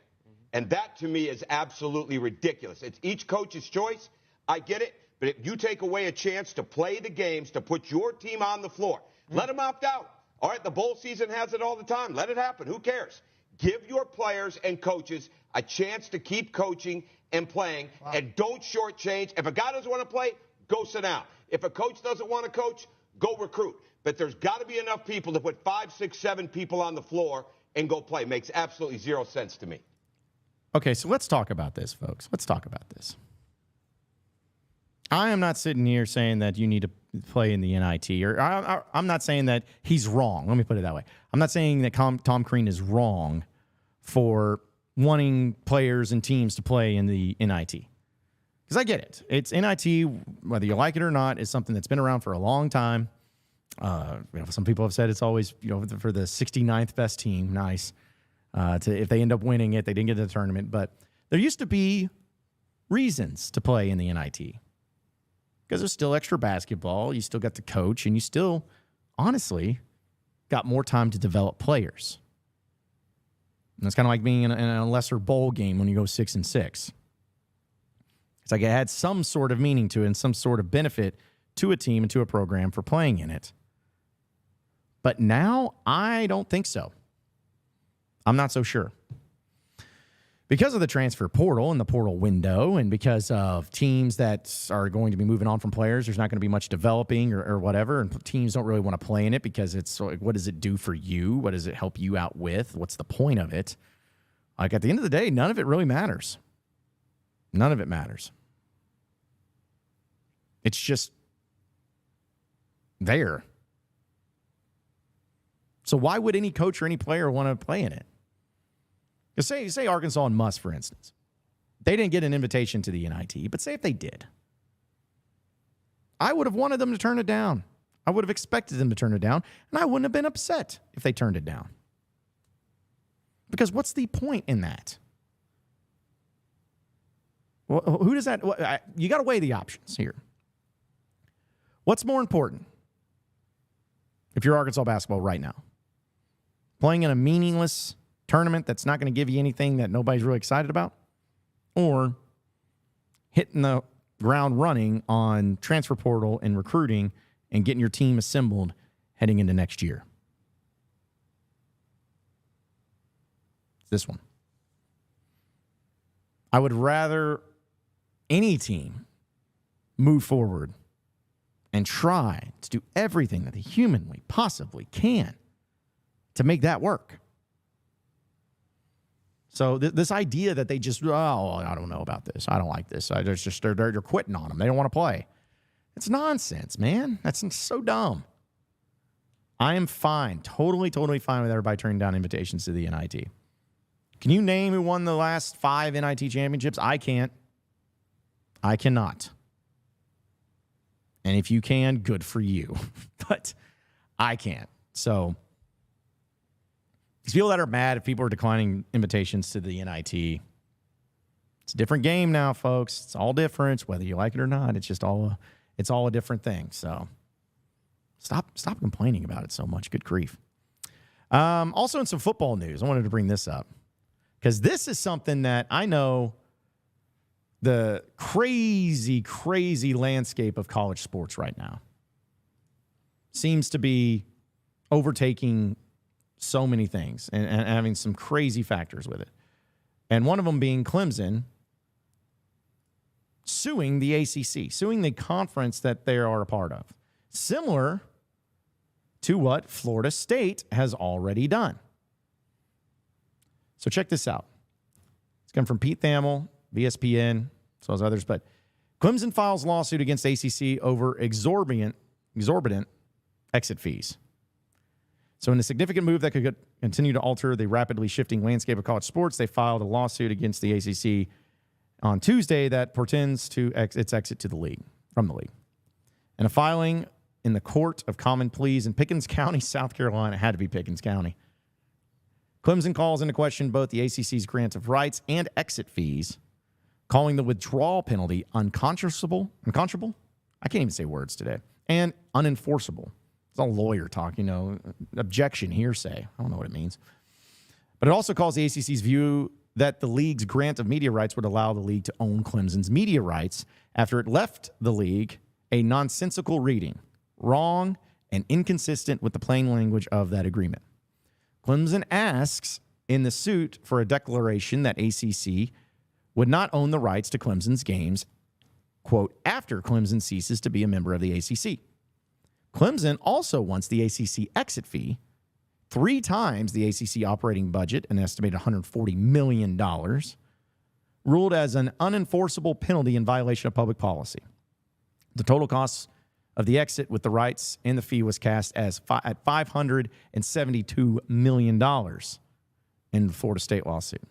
[SPEAKER 17] And that, to me, is absolutely ridiculous. It's each coach's choice. I get it. But if you take away a chance to play the games, to put your team on the floor, let them opt out. All right, the bowl season has it all the time. Let it happen. Who cares? Give your players and coaches a chance to keep coaching and playing, and don't shortchange. If a guy doesn't want to play, go sit down. If a coach doesn't want to coach, go recruit. But there's got to be enough people to put 5, 6, 7 people on the floor and go play. Makes absolutely zero sense to me.
[SPEAKER 1] Okay, so let's talk about this, folks. Let's talk about this. I am not sitting here saying that you need to play in the NIT, or I'm not saying that he's wrong. Let me put it that way. I'm not saying that Tom Crean is wrong for wanting players and teams to play in the NIT. Because I get it. It's NIT, whether you like it or not, is something that's been around for a long time. Some people have said it's always, for the 69th best team. Nice. If they end up winning it, they didn't get to the tournament. But there used to be reasons to play in the NIT. Because there's still extra basketball. You still got the coach. And you still, honestly, got more time to develop players. And it's kind of like being in a lesser bowl game when you go 6-6. It's like it had some sort of meaning to it and some sort of benefit to a team and to a program for playing in it. But now, I don't think so. I'm not so sure. Because of the transfer portal and the portal window, and because of teams that are going to be moving on from players, there's not going to be much developing or whatever, and teams don't really want to play in it because it's like, what does it do for you? What does it help you out with? What's the point of it? Like, at the end of the day, none of it really matters. None of it matters. It's just there. So why would any coach or any player want to play in it? Because say Arkansas and Muss, for instance. They didn't get an invitation to the NIT, but say if they did. I would have wanted them to turn it down. I would have expected them to turn it down, and I wouldn't have been upset if they turned it down. Because what's the point in that? Well, who does that? You got to weigh the options here. What's more important if you're Arkansas basketball right now? Playing in a meaningless tournament that's not going to give you anything that nobody's really excited about? Or hitting the ground running on transfer portal and recruiting and getting your team assembled heading into next year? It's this one. I would rather any team move forward and try to do everything that they humanly possibly can to make that work. So this idea that they just, I don't know about this. I don't like this. They're quitting on them. They don't want to play. It's nonsense, man. That's so dumb. I am fine, totally fine with everybody turning down invitations to the NIT. Can you name who won the last 5 NIT championships? I can't. I cannot. And if you can, good for you. But I can't. So these people that are mad if people are declining invitations to the NIT, it's a different game now, folks. It's all different, whether you like it or not. It's just all a different thing. So stop complaining about it so much. Good grief. Also in some football news, I wanted to bring this up because this is something that I know the crazy landscape of college sports right now seems to be overtaking so many things and having some crazy factors with it. And one of them being Clemson suing the ACC, suing the conference that they are a part of, similar to what Florida State has already done. So check this out. It's come from Pete Thamel, ESPN, as well as others, but Clemson files lawsuit against ACC over exorbitant exit fees. So in a significant move that could continue to alter the rapidly shifting landscape of college sports, they filed a lawsuit against the ACC on Tuesday that portends to its exit from the league. And a filing in the Court of Common Pleas in Pickens County, South Carolina. It had to be Pickens County. Clemson calls into question both the ACC's grant of rights and exit fees, calling the withdrawal penalty unconscionable I can't even say words today. And unenforceable. It's all lawyer talk, objection, hearsay. I don't know what it means. But it also calls the ACC's view that the league's grant of media rights would allow the league to own Clemson's media rights after it left the league a nonsensical reading, wrong and inconsistent with the plain language of that agreement. Clemson asks in the suit for a declaration that ACC would not own the rights to Clemson's games, quote, after Clemson ceases to be a member of the ACC. Clemson also wants the ACC exit fee, 3 times the ACC operating budget, an estimated $140 million, ruled as an unenforceable penalty in violation of public policy. The total cost of the exit with the rights and the fee was cast as at $572 million in the Florida State lawsuit.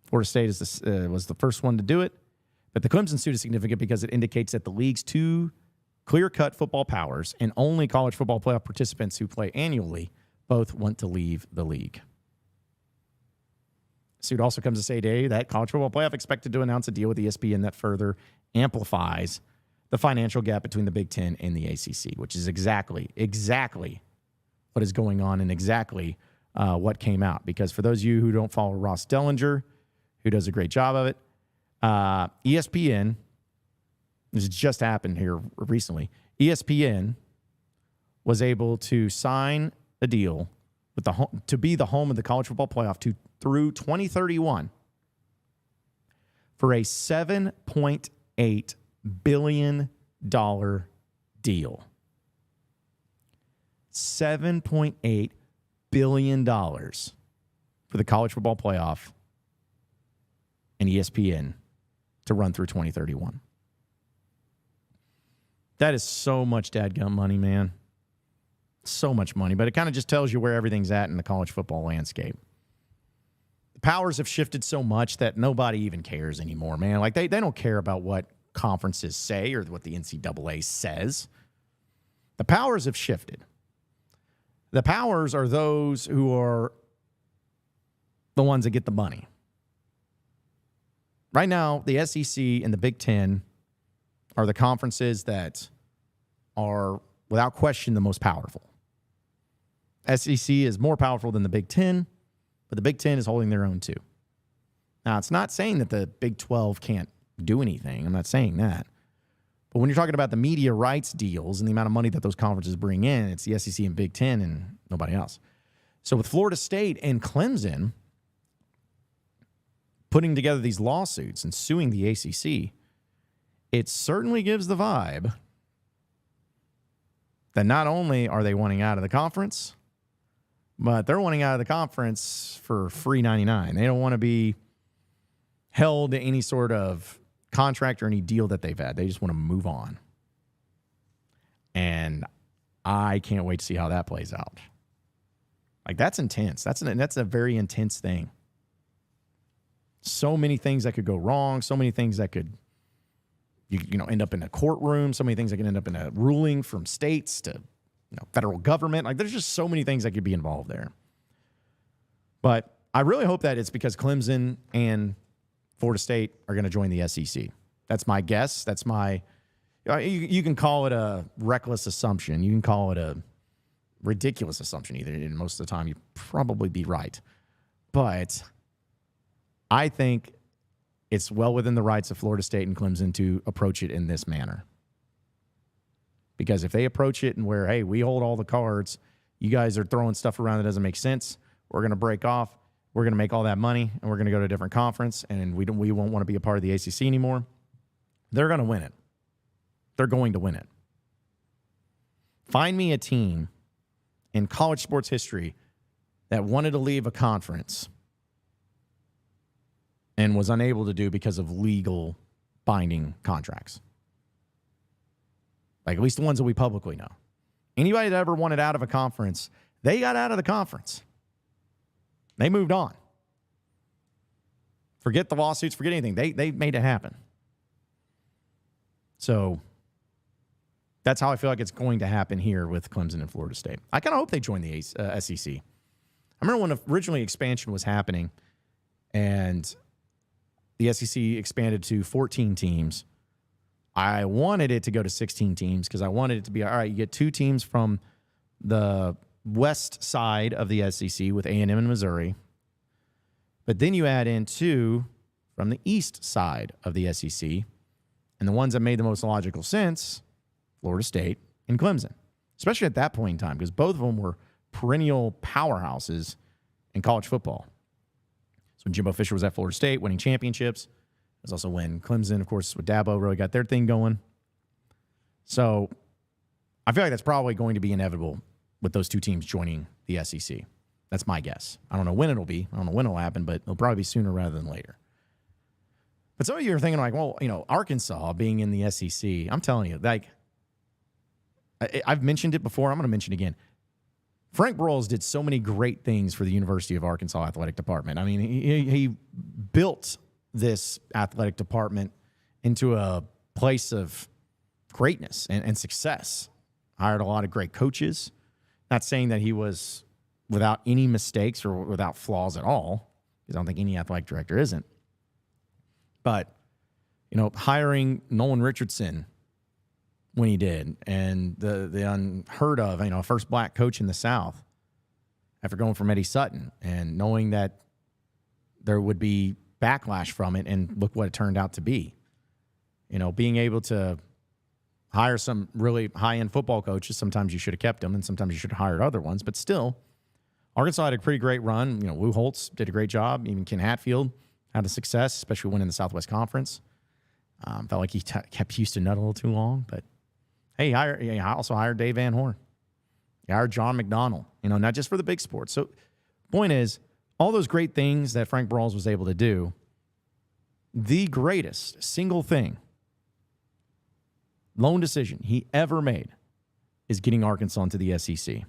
[SPEAKER 1] Florida State was the first one to do it, but the Clemson suit is significant because it indicates that the league's 2 clear-cut football powers and only college football playoff participants who play annually both want to leave the league. The suit also comes to say today that college football playoff expected to announce a deal with ESPN that further amplifies the financial gap between the Big Ten and the ACC, which is exactly what is going on and exactly what came out. Because for those of you who don't follow Ross Dellinger, who does a great job of it, ESPN, this just happened here recently, ESPN was able to sign a deal with to be the home of the college football playoff through 2031 for a $7.8 billion deal. $7.8 billion for the college football playoff and ESPN to run through 2031. That is so much dadgum money, man. So much money, but it kind of just tells you where everything's at in the college football landscape. The powers have shifted so much that nobody even cares anymore, man. Like, they don't care about what conferences say or what the NCAA says. The powers have shifted. The powers are those who are the ones that get the money. Right now, the SEC and the Big Ten are the conferences that are, without question, the most powerful. SEC is more powerful than the Big Ten, but the Big Ten is holding their own too. Now, it's not saying that the Big 12 can't do anything. I'm not saying that. But when you're talking about the media rights deals and the amount of money that those conferences bring in, it's the SEC and Big Ten and nobody else. So with Florida State and Clemson putting together these lawsuits and suing the ACC, it certainly gives the vibe that not only are they wanting out of the conference, but they're wanting out of the conference for free 99. They don't want to be held to any sort of contract or any deal that they've had. They just want to move on. And I can't wait to see how that plays out. Like, that's intense. That's a very intense thing. So many things that could go wrong. So many things that could end up in a courtroom. So many things that can end up in a ruling from states to federal government. Like, there's just so many things that could be involved there. But I really hope that it's because Clemson and Florida State are going to join the SEC. That's my guess. That's my... You can call it a reckless assumption. You can call it a ridiculous assumption either. And most of the time, you'd probably be right. But I think it's well within the rights of Florida State and Clemson to approach it in this manner. Because if they approach it and where, hey, we hold all the cards, you guys are throwing stuff around that doesn't make sense, we're going to break off, we're going to make all that money, and we're going to go to a different conference, and we won't want to be a part of the ACC anymore, they're going to win it. They're going to win it. Find me a team in college sports history that wanted to leave a conference and was unable to do because of legal binding contracts. Like, at least the ones that we publicly know. Anybody that ever wanted out of a conference, they got out of the conference. They moved on. Forget the lawsuits, forget anything. They made it happen. So that's how I feel like it's going to happen here with Clemson and Florida State. I kind of hope they join the SEC. I remember when originally expansion was happening and the SEC expanded to 14 teams. I wanted it to go to 16 teams because I wanted it to be, all right, you get 2 teams from the west side of the SEC with A&M and Missouri. But then you add in 2 from the east side of the SEC. And the ones that made the most logical sense, Florida State and Clemson, especially at that point in time, because both of them were perennial powerhouses in college football. So when Jimbo Fisher was at Florida State winning championships, it was also when Clemson, of course, with Dabo, really got their thing going. So I feel like that's probably going to be inevitable with those 2 teams joining the SEC. That's my guess. I don't know when it'll be. I don't know when it'll happen, but it'll probably be sooner rather than later. But some of you are thinking like, well, Arkansas being in the SEC, I'm telling you, like, I've mentioned it before. I'm going to mention it again. Frank Broyles did so many great things for the University of Arkansas athletic department. I mean, he built this athletic department into a place of greatness and success. Hired a lot of great coaches. Not saying that he was without any mistakes or without flaws at all, because I don't think any athletic director isn't. But, hiring Nolan Richardson when he did, and the unheard of, first black coach in the South after going from Eddie Sutton, and knowing that there would be backlash from it, and look what it turned out to be. Being able to hire some really high-end football coaches, sometimes you should have kept them, and sometimes you should have hired other ones, but still, Arkansas had a pretty great run. Lou Holtz did a great job. Even Ken Hatfield had a success, especially winning the Southwest Conference. Felt like he kept Houston Nutt a little too long, but hey, he also hired Dave Van Horn. He hired John McDonnell, not just for the big sports. So point is, all those great things that Frank Broyles was able to do, the greatest single thing, lone decision he ever made is getting Arkansas into the SEC.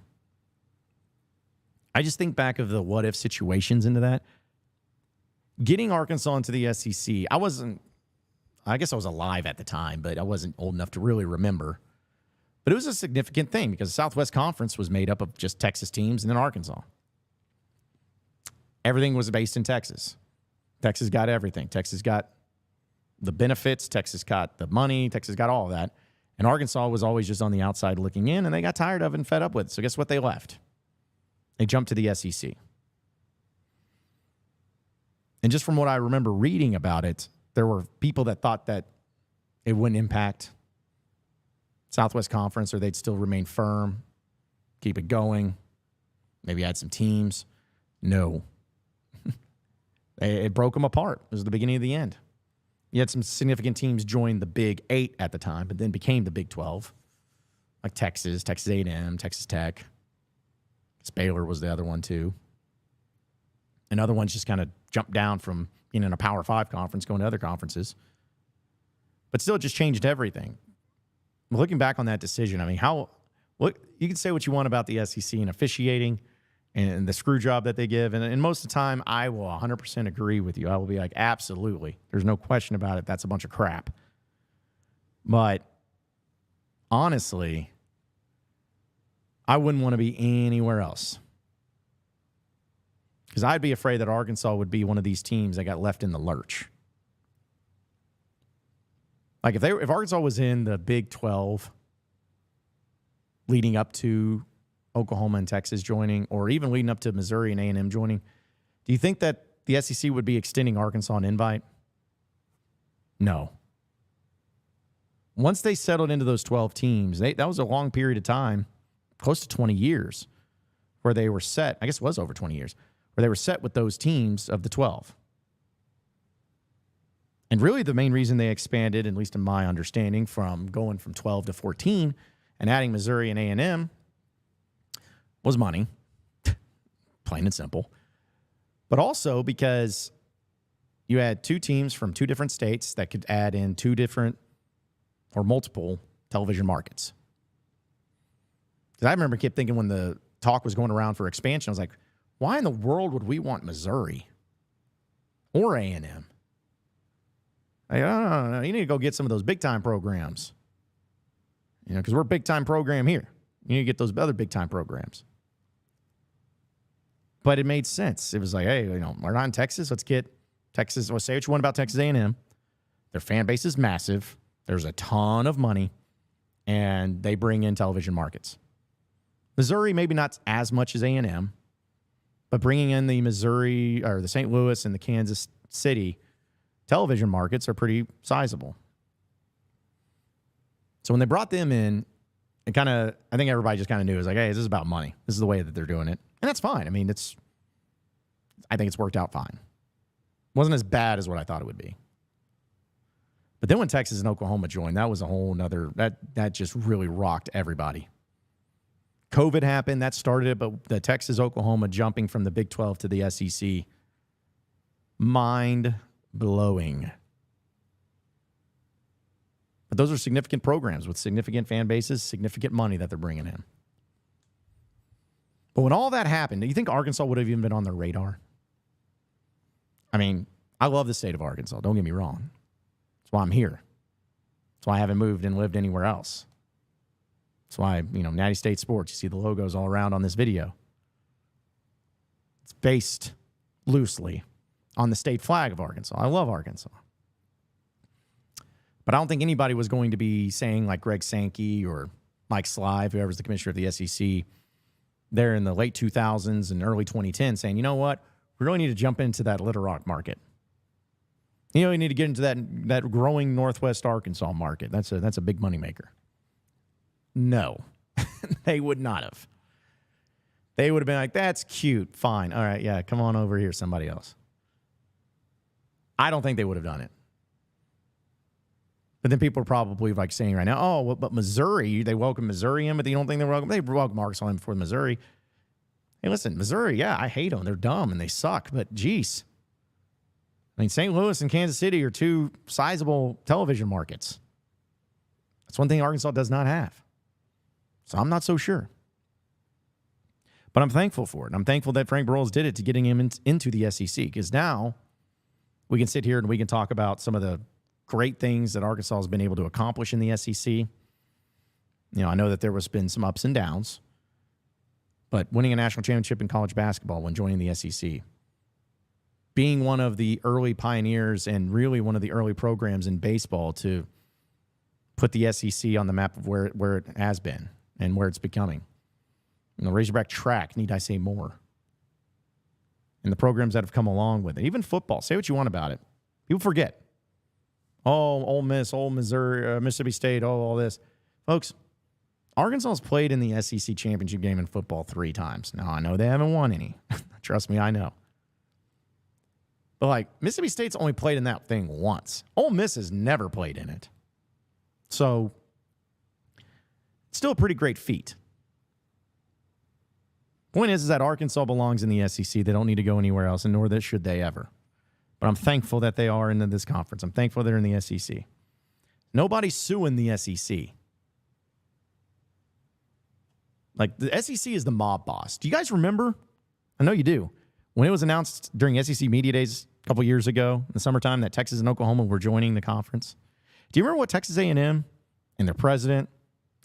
[SPEAKER 1] I just think back of the what-if situations into that. Getting Arkansas into the SEC, I guess I was alive at the time, but I wasn't old enough to really remember. But it was a significant thing because the Southwest Conference was made up of just Texas teams and then Arkansas. Everything was based in Texas. Texas got everything. Texas got the benefits. Texas got the money. Texas got all of that. And Arkansas was always just on the outside looking in, and they got tired of it and fed up with it. So guess what? They left. They jumped to the SEC. And just from what I remember reading about it, there were people that thought that it wouldn't impact Southwest Conference, or they'd still remain firm, keep it going, maybe add some teams. No. It broke them apart. It was the beginning of the end. You had some significant teams join the Big 8 at the time, but then became the Big 12, like Texas, Texas A&M, Texas Tech. Baylor was the other one too. And other ones just kind of jumped down from being in a Power 5 conference going to other conferences. But still, it just changed everything. Looking back on that decision, I mean, you can say what you want about the SEC and officiating and the screw job that they give. And most of the time, I will 100% agree with you. I will be like, absolutely. There's no question about it. That's a bunch of crap. But honestly, I wouldn't want to be anywhere else. Because I'd be afraid that Arkansas would be one of these teams that got left in the lurch. Like if Arkansas was in the Big 12 leading up to Oklahoma and Texas joining, or even leading up to Missouri and A&M joining, do you think that the SEC would be extending Arkansas an invite? No. Once they settled into those 12 teams, that was a long period of time, close to 20 years, where they were set. I guess it was over 20 years, where they were set with those teams of the 12. And really the main reason they expanded, at least in my understanding, from going from 12 to 14 and adding Missouri and A&M was money, plain and simple. But also because you had 2 teams from 2 different states that could add in 2 different or multiple television markets. Because I remember kept thinking when the talk was going around for expansion, I was like, why in the world would we want Missouri or A&M? Like, no, you need to go get some of those big-time programs. Because we're a big-time program here. You need to get those other big-time programs. But it made sense. It was like, hey, we're not in Texas. Let's get Texas. Well, say what you want about Texas A&M. Their fan base is massive. There's a ton of money, and they bring in television markets. Missouri, maybe not as much as A&M, but bringing in the Missouri or the St. Louis and the Kansas City television markets are pretty sizable. So when they brought them in, I think everybody just kind of knew. It was like, hey, this is about money. This is the way that they're doing it. And that's fine. I mean, I think it's worked out fine. Wasn't as bad as what I thought it would be. But then when Texas and Oklahoma joined, that was a whole nother, that just really rocked everybody. COVID happened, that started it, but the Texas-Oklahoma jumping from the Big 12 to the SEC, mind-blowing. But those are significant programs with significant fan bases, significant money that they're bringing in. But when all that happened, do you think Arkansas would have even been on their radar? I mean, I love the state of Arkansas. Don't get me wrong. That's why I'm here. That's why I haven't moved and lived anywhere else. That's why, Natty State Sports, you see the logos all around on this video. It's based loosely on the state flag of Arkansas. I love Arkansas. But I don't think anybody was going to be saying like Greg Sankey or Mike Slive, whoever's the commissioner of the SEC, there in the late 2000s and early 2010 saying, you know what, we really need to jump into that Little Rock market. We need to get into that growing Northwest Arkansas market. That's a big moneymaker. No, they would not have. They would have been like, that's cute. Fine. All right. Yeah. Come on over here. Somebody else. I don't think they would have done it. But then people are probably like saying right now, oh, well, but Missouri, they welcome Missouri in, but you don't think they welcome Arkansas in before Missouri. Hey, listen, Missouri, yeah, I hate them. They're dumb and they suck, but geez. I mean, St. Louis and Kansas City are two sizable television markets. That's one thing Arkansas does not have. So I'm not so sure. But I'm thankful for it. I'm thankful that Frank Broyles did it to getting him into the SEC, because now we can sit here and we can talk about some of the great things that Arkansas has been able to accomplish in the SEC. I know that there has been some ups and downs, but winning a national championship in college basketball when joining the SEC, being one of the early pioneers and really one of the early programs in baseball to put the SEC on the map of where it has been and where it's becoming. Razorback track, need I say more? And the programs that have come along with it. Even football, say what you want about it. People forget. Oh, Ole Miss, Ole Missouri, Mississippi State, all this. Folks, Arkansas has played in the SEC championship game in football 3 times. Now, I know they haven't won any. Trust me, I know. But, Mississippi State's only played in that thing once. Ole Miss has never played in it. So, it's still a pretty great feat. Point is that Arkansas belongs in the SEC. They don't need to go anywhere else, and nor should they ever. But I'm thankful that they are in this conference. I'm thankful they're in the SEC. Nobody's suing the SEC. The SEC is the mob boss. Do you guys remember? I know you do. When it was announced during SEC Media Days a couple years ago in the summertime that Texas and Oklahoma were joining the conference, do you remember what Texas A&M and their president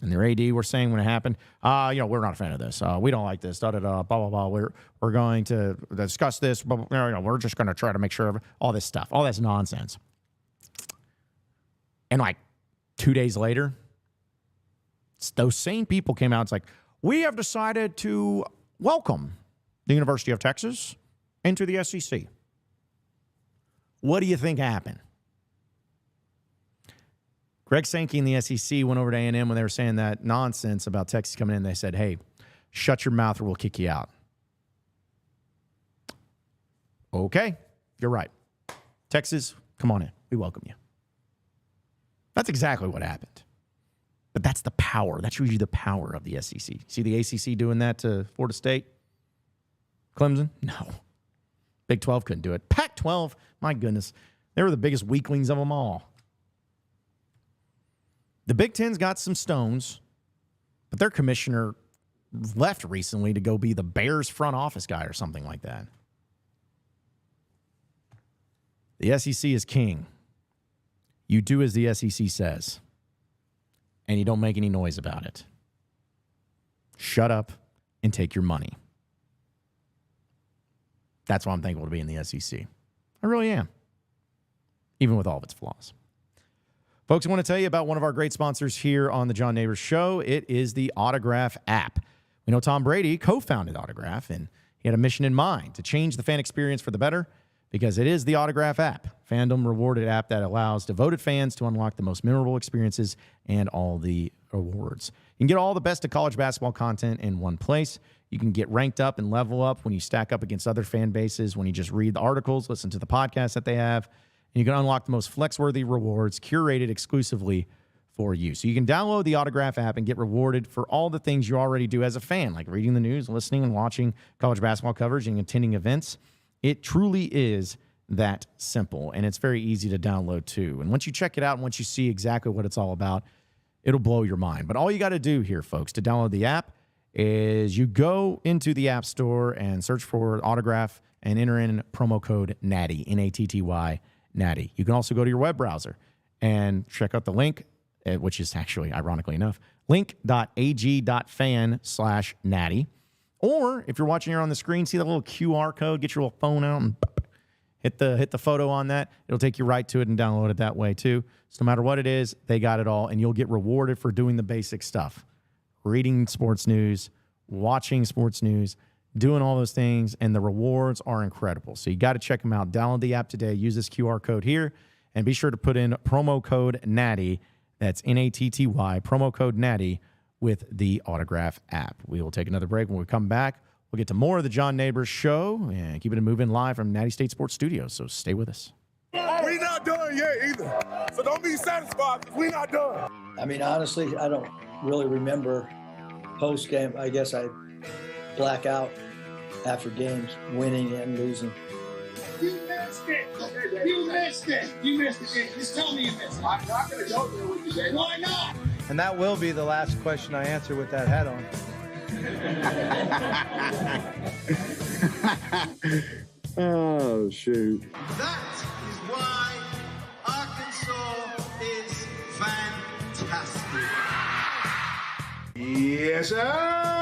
[SPEAKER 1] and their AD were saying when it happened? We're not a fan of this. We don't like this. Blah, blah, blah. We're going to discuss this. Blah, blah, we're just going to try to make sure of all this stuff. All this nonsense. And 2 days later, those same people came out. It's like, we have decided to welcome the University of Texas into the SEC. What do you think happened? Greg Sankey and the SEC went over to A&M when they were saying that nonsense about Texas coming in. They said, hey, shut your mouth or we'll kick you out. Okay, you're right. Texas, come on in. We welcome you. That's exactly what happened. But that's the power. That's usually the power of the SEC. See the ACC doing that to Florida State? Clemson? No. Big 12 couldn't do it. Pac-12, my goodness. They were the biggest weaklings of them all. The Big Ten's got some stones, but their commissioner left recently to go be the Bears front office guy or something like that. The SEC is king. You do as the SEC says, and you don't make any noise about it. Shut up and take your money. That's why I'm thankful to be in the SEC. I really am, even with all of its flaws. Folks, I want to tell you about one of our great sponsors here on the John Nabors Show. It is the Autograph app. We know Tom Brady co-founded Autograph, and he had a mission in mind to change the fan experience for the better because it is the Autograph app, fandom rewarded app that allows devoted fans to unlock the most memorable experiences and all the awards. You can get all the best of college basketball content in one place. You can get ranked up and level up when you stack up against other fan bases, when you just read the articles, listen to the podcasts that they have. And you can unlock the most flex-worthy rewards curated exclusively for you. So you can download the Autograph app and get rewarded for all the things you already do as a fan, like reading the news, listening and watching college basketball coverage, and attending events. It truly is that simple, and it's very easy to download too. And once you check it out and once you see exactly what it's all about, it'll blow your mind. But all you got to do here, folks, to download the app is you go into the App Store and search for Autograph and enter in promo code Natty, N-A-T-T-Y, Natty. You can also go to your web browser and check out the link, which is actually, ironically enough, link.ag.fan/Natty. Or if you're watching here on the screen, see the little QR code, get your little phone out and hit the photo on that. It'll take you right to it and download it that way too. So no matter what it is, they got it all, and you'll get rewarded for doing the basic stuff. Reading sports news, watching sports news, doing all those things, and the rewards are incredible. So you got to check them out. Download the app today. Use this QR code here, and be sure to put in promo code Natty. That's N-A-T-T-Y, promo code Natty with the Autograph app. We will take another break. When we come back, we'll get to more of the John Nabors Show and keep it moving live from Natty State Sports Studios. So stay with us.
[SPEAKER 4] We not done yet either. So don't be satisfied because we not done.
[SPEAKER 3] I mean, honestly, I don't really remember post-game. I guess I black out after games, winning and losing.
[SPEAKER 4] You missed it. You missed it. You missed it. Just tell me you missed it. I'm not going to go there with you, Jay. Why not?
[SPEAKER 5] And that will be the last question I answer with that hat on.
[SPEAKER 16] Oh, shoot.
[SPEAKER 7] That is why Arkansas is fantastic.
[SPEAKER 4] Yes, sir.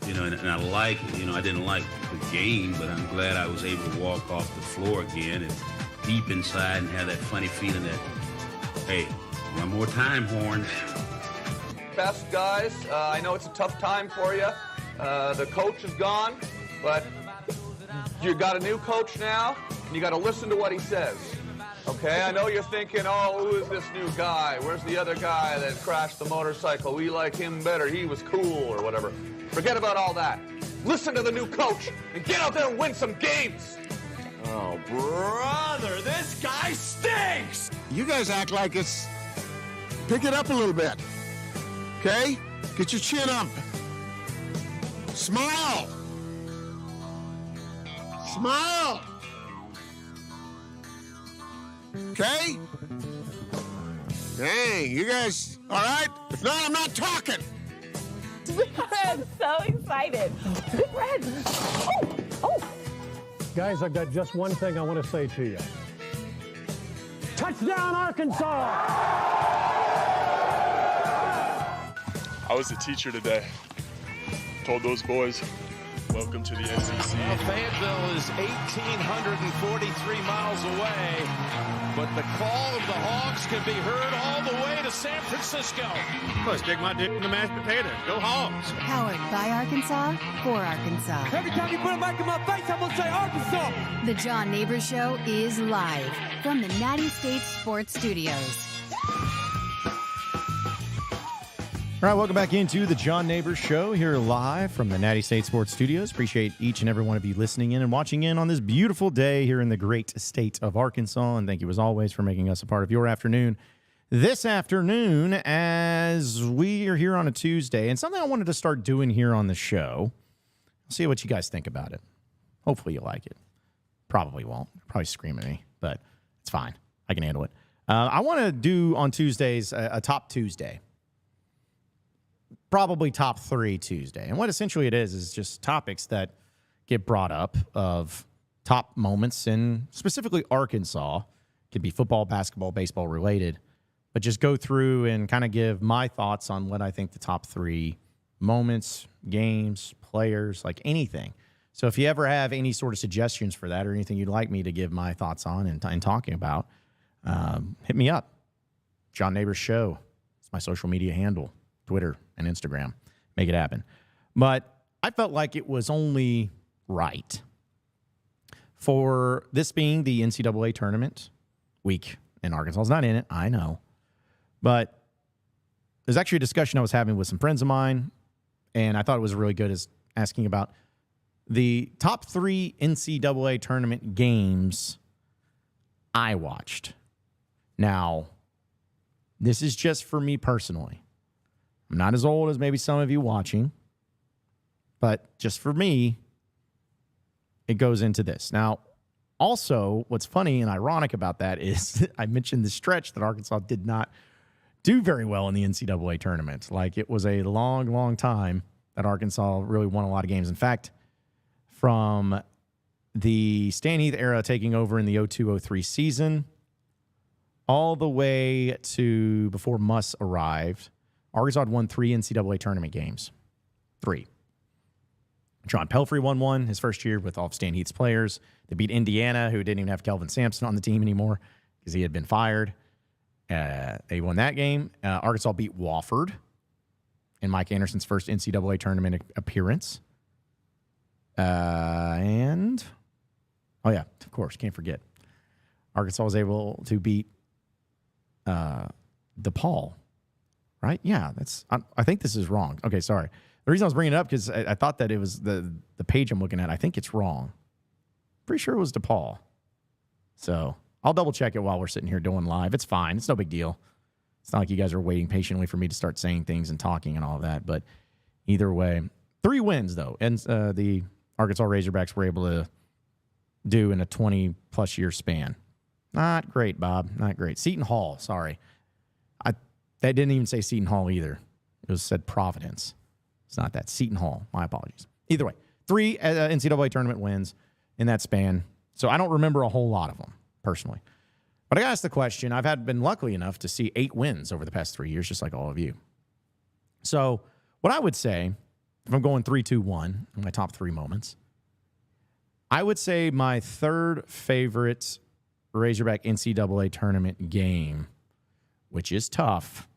[SPEAKER 8] You know, and I didn't like the game, but I'm glad I was able to walk off the floor again and deep inside and have that funny feeling that, hey, one more time, Horns.
[SPEAKER 9] Best guys, I know it's a tough time for you. The coach is gone, but you got a new coach now, and you got to listen to what he says. Okay, I know you're thinking, oh, who is this new guy? Where's the other guy that crashed the motorcycle? We like him better. He was cool or whatever. Forget about all that. Listen to the new coach and get out there and win some games.
[SPEAKER 7] Oh, brother, this guy stinks!
[SPEAKER 6] You guys act like it's... Pick it up a little bit. Okay? Get your chin up. Smile. Smile. Okay? Dang, you guys, all right? If not, I'm not talking.
[SPEAKER 10] Big Red, so excited. Big Red. Oh.
[SPEAKER 11] Guys, I've got just one thing I want to say to you. Touchdown, Arkansas!
[SPEAKER 2] I was a teacher today. Told those boys, welcome to the SEC.
[SPEAKER 12] Well, Fayetteville is 1,843 miles away, but the call of the Hogs can be heard all the way to San Francisco.
[SPEAKER 13] Well, stick my dick in the mashed potatoes. Go Hogs.
[SPEAKER 14] Powered by Arkansas, for Arkansas.
[SPEAKER 15] Every time you put a mic in my face, I'm going to say Arkansas.
[SPEAKER 14] The John Nabors Show is live from the Natty State Sports Studios.
[SPEAKER 1] All right, welcome back into the John Nabors Show here live from the Natty State Sports Studios. Appreciate each and every one of you listening in and watching in on this beautiful day here in the great state of Arkansas. And thank you, as always, for making us a part of your afternoon this afternoon as we are here on a Tuesday. And something I wanted to start doing here on the show. I'll see what you guys think about it. Hopefully you like it. Probably won't. Probably scream at me, but it's fine. I can handle it. I want to do on Tuesdays a Top Tuesday. Probably top 3 Tuesday. And what essentially it is just topics that get brought up of top moments in specifically Arkansas. Could be football, basketball, baseball related. But just go through and kind of give my thoughts on what I think the top 3 moments, games, players, like anything. So if you ever have any sort of suggestions for that or anything you'd like me to give my thoughts on and talking about, hit me up. John Nabors Show. It's my social media handle, Twitter and Instagram. Make it happen. But I felt like it was only right for this being the NCAA tournament week in Arkansas. It's not in it, I know. But there's actually a discussion I was having with some friends of mine, and I thought it was really good, is asking about the top 3 NCAA tournament games I watched. Now, this is just for me personally. I'm not as old as maybe some of you watching, but just for me, it goes into this. Now, also, what's funny and ironic about that is I mentioned the stretch that Arkansas did not do very well in the NCAA tournament. Like, it was a long, long time that Arkansas really won a lot of games. In fact, from the Stan Heath era taking over in the 02-03 season all the way to before Muss arrived, Arkansas had won 3 NCAA tournament games. 3. John Pelfrey won one his first year with all of Stan Heath's players. They beat Indiana, who didn't even have Kelvin Sampson on the team anymore because he had been fired. They won that game. Arkansas beat Wofford in Mike Anderson's first NCAA tournament appearance. And, oh yeah, of course, can't forget. Arkansas was able to beat DePaul, right? Yeah, I think this is wrong. Okay, sorry. The reason I was bringing it up because I thought that it was the page I'm looking at. I think it's wrong. Pretty sure it was DePaul. So I'll double check it while we're sitting here doing live. It's fine. It's no big deal. It's not like you guys are waiting patiently for me to start saying things and talking and all of that. But either way, 3 wins, though. And the Arkansas Razorbacks were able to do in a 20-plus year span. Not great, Bob. Not great. Seton Hall, sorry. That didn't even say Seton Hall either. It was said Providence. It's not that. Seton Hall. My apologies. Either way, 3 NCAA tournament wins in that span. So I don't remember a whole lot of them, personally. But I got to ask the question. I've been lucky enough to see 8 wins over the past 3 years, just like all of you. So what I would say, if I'm going 3-2-1, my top 3 moments, I would say my third favorite Razorback NCAA tournament game, which is tough.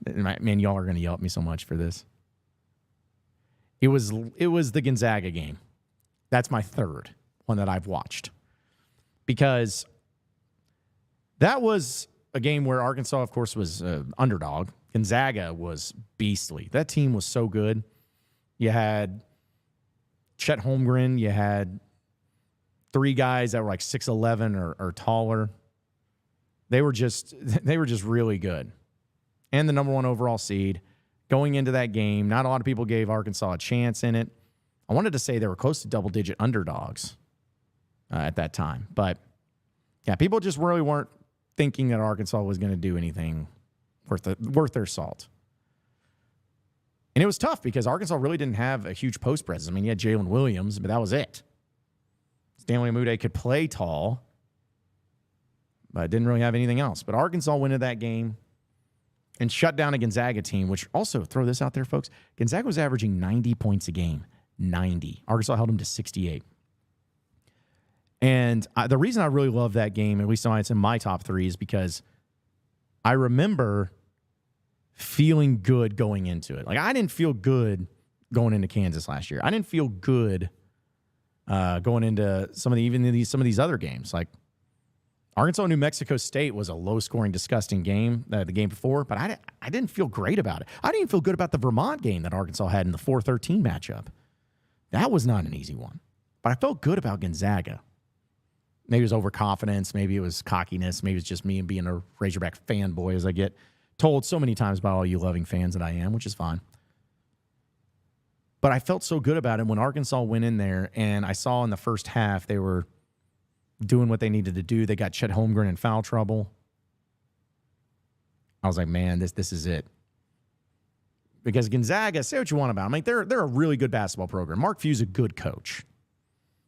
[SPEAKER 1] Man, y'all are going to yell at me so much for this. It was the Gonzaga game. That's my third one that I've watched. Because that was a game where Arkansas, of course, was underdog. Gonzaga was beastly. That team was so good. You had Chet Holmgren. You had 3 guys that were like 6'11" or taller. They were just really good. And the number 1 overall seed. Going into that game, not a lot of people gave Arkansas a chance in it. I wanted to say they were close to double-digit underdogs at that time. But, yeah, people just really weren't thinking that Arkansas was going to do anything worth their salt. And it was tough because Arkansas really didn't have a huge post presence. I mean, you had Jalen Williams, but that was it. Stanley Amude could play tall, but didn't really have anything else. But Arkansas went into that game and shut down a Gonzaga team, which also, throw this out there, folks, Gonzaga was averaging 90 points a game. 90. Arkansas held them to 68. And the reason I really love that game, at least it's in my top 3, is because I remember feeling good going into it. Like, I didn't feel good going into Kansas last year. I didn't feel good going into some of these other games. Like, Arkansas New Mexico State was a low-scoring, disgusting game the game before, but I didn't feel great about it. I didn't even feel good about the Vermont game that Arkansas had in the 4-13 matchup. That was not an easy one. But I felt good about Gonzaga. Maybe it was overconfidence. Maybe it was cockiness. Maybe it's just me and being a Razorback fanboy, as I get told so many times by all you loving fans that I am, which is fine. But I felt so good about it when Arkansas went in there, and I saw in the first half they were doing what they needed to do. They got Chet Holmgren in foul trouble. I was like, man, this is it. Because Gonzaga, say what you want about them. I mean, they're a really good basketball program. Mark Few's a good coach.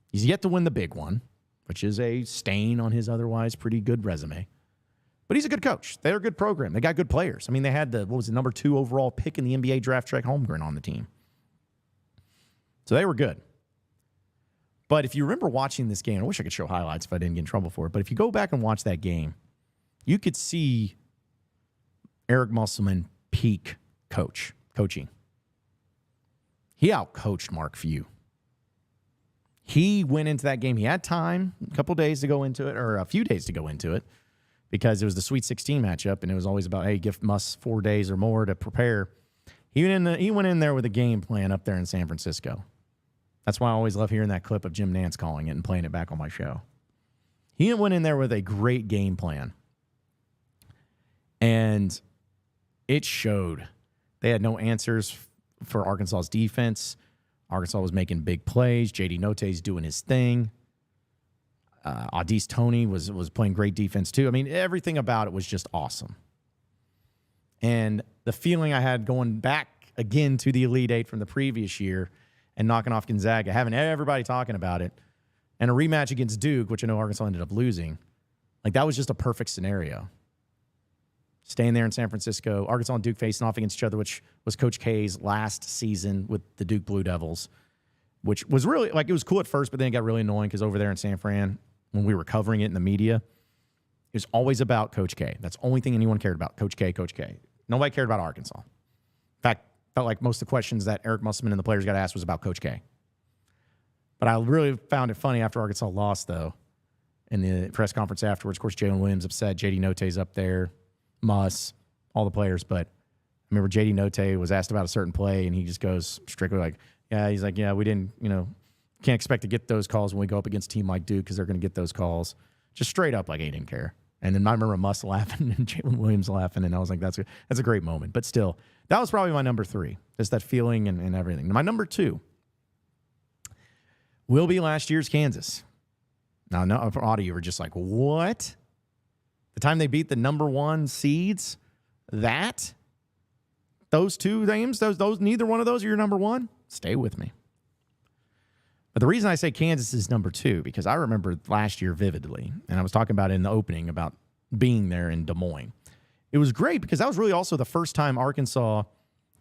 [SPEAKER 1] He's yet to win the big one, which is a stain on his otherwise pretty good resume. But he's a good coach. They're a good program. They got good players. I mean, they had the number 2 overall pick in the NBA draft, Chet Holmgren, on the team. So they were good. But if you remember watching this game, I wish I could show highlights if I didn't get in trouble for it. But if you go back and watch that game, you could see Eric Musselman peak coaching. He outcoached Mark Few. He went into that game. He had time, a couple days to go into it, or a few days to go into it, because it was the Sweet 16 matchup, and it was always about, hey, give Muss 4 days or more to prepare. He went in there with a game plan up there in San Francisco. That's why I always love hearing that clip of Jim Nantz calling it and playing it back on my show. He went in there with a great game plan. And it showed. They had no answers for Arkansas's defense. Arkansas was making big plays. J.D. Notae's doing his thing. Adis Toney was playing great defense too. I mean, everything about it was just awesome. And the feeling I had going back again to the Elite Eight from the previous year and knocking off Gonzaga, having everybody talking about it, and a rematch against Duke, which I know Arkansas ended up losing, like that was just a perfect scenario. Staying there in San Francisco, Arkansas and Duke facing off against each other, which was Coach K's last season with the Duke Blue Devils, which was really, like, it was cool at first, but then it got really annoying because over there in San Fran, when we were covering it in the media, it was always about Coach K. That's the only thing anyone cared about, Coach K, Coach K. Nobody cared about Arkansas. In fact, felt like most of the questions that Eric Musselman and the players got asked was about Coach K. But I really found it funny after Arkansas lost, though, in the press conference afterwards. Of course, Jalen Williams upset. J.D. Notae's up there, Muss, all the players. But I remember J.D. Notae was asked about a certain play, and he just goes strictly like, he's like, we didn't, can't expect to get those calls when we go up against a team like Duke because they're going to get those calls. Just straight up like he didn't care. And then I remember Muss laughing and Jalen Williams laughing, and I was like, that's a great moment. But still, that was probably my number 3, just that feeling and everything. My number 2 will be last year's Kansas. Now, no, a lot of you were just like, what? The time they beat the number 1 seeds? Those two games, those neither one of those are your number 1? Stay with me. But the reason I say Kansas is number 2, because I remember last year vividly, and I was talking about it in the opening about being there in Des Moines. It was great because that was really also the first time Arkansas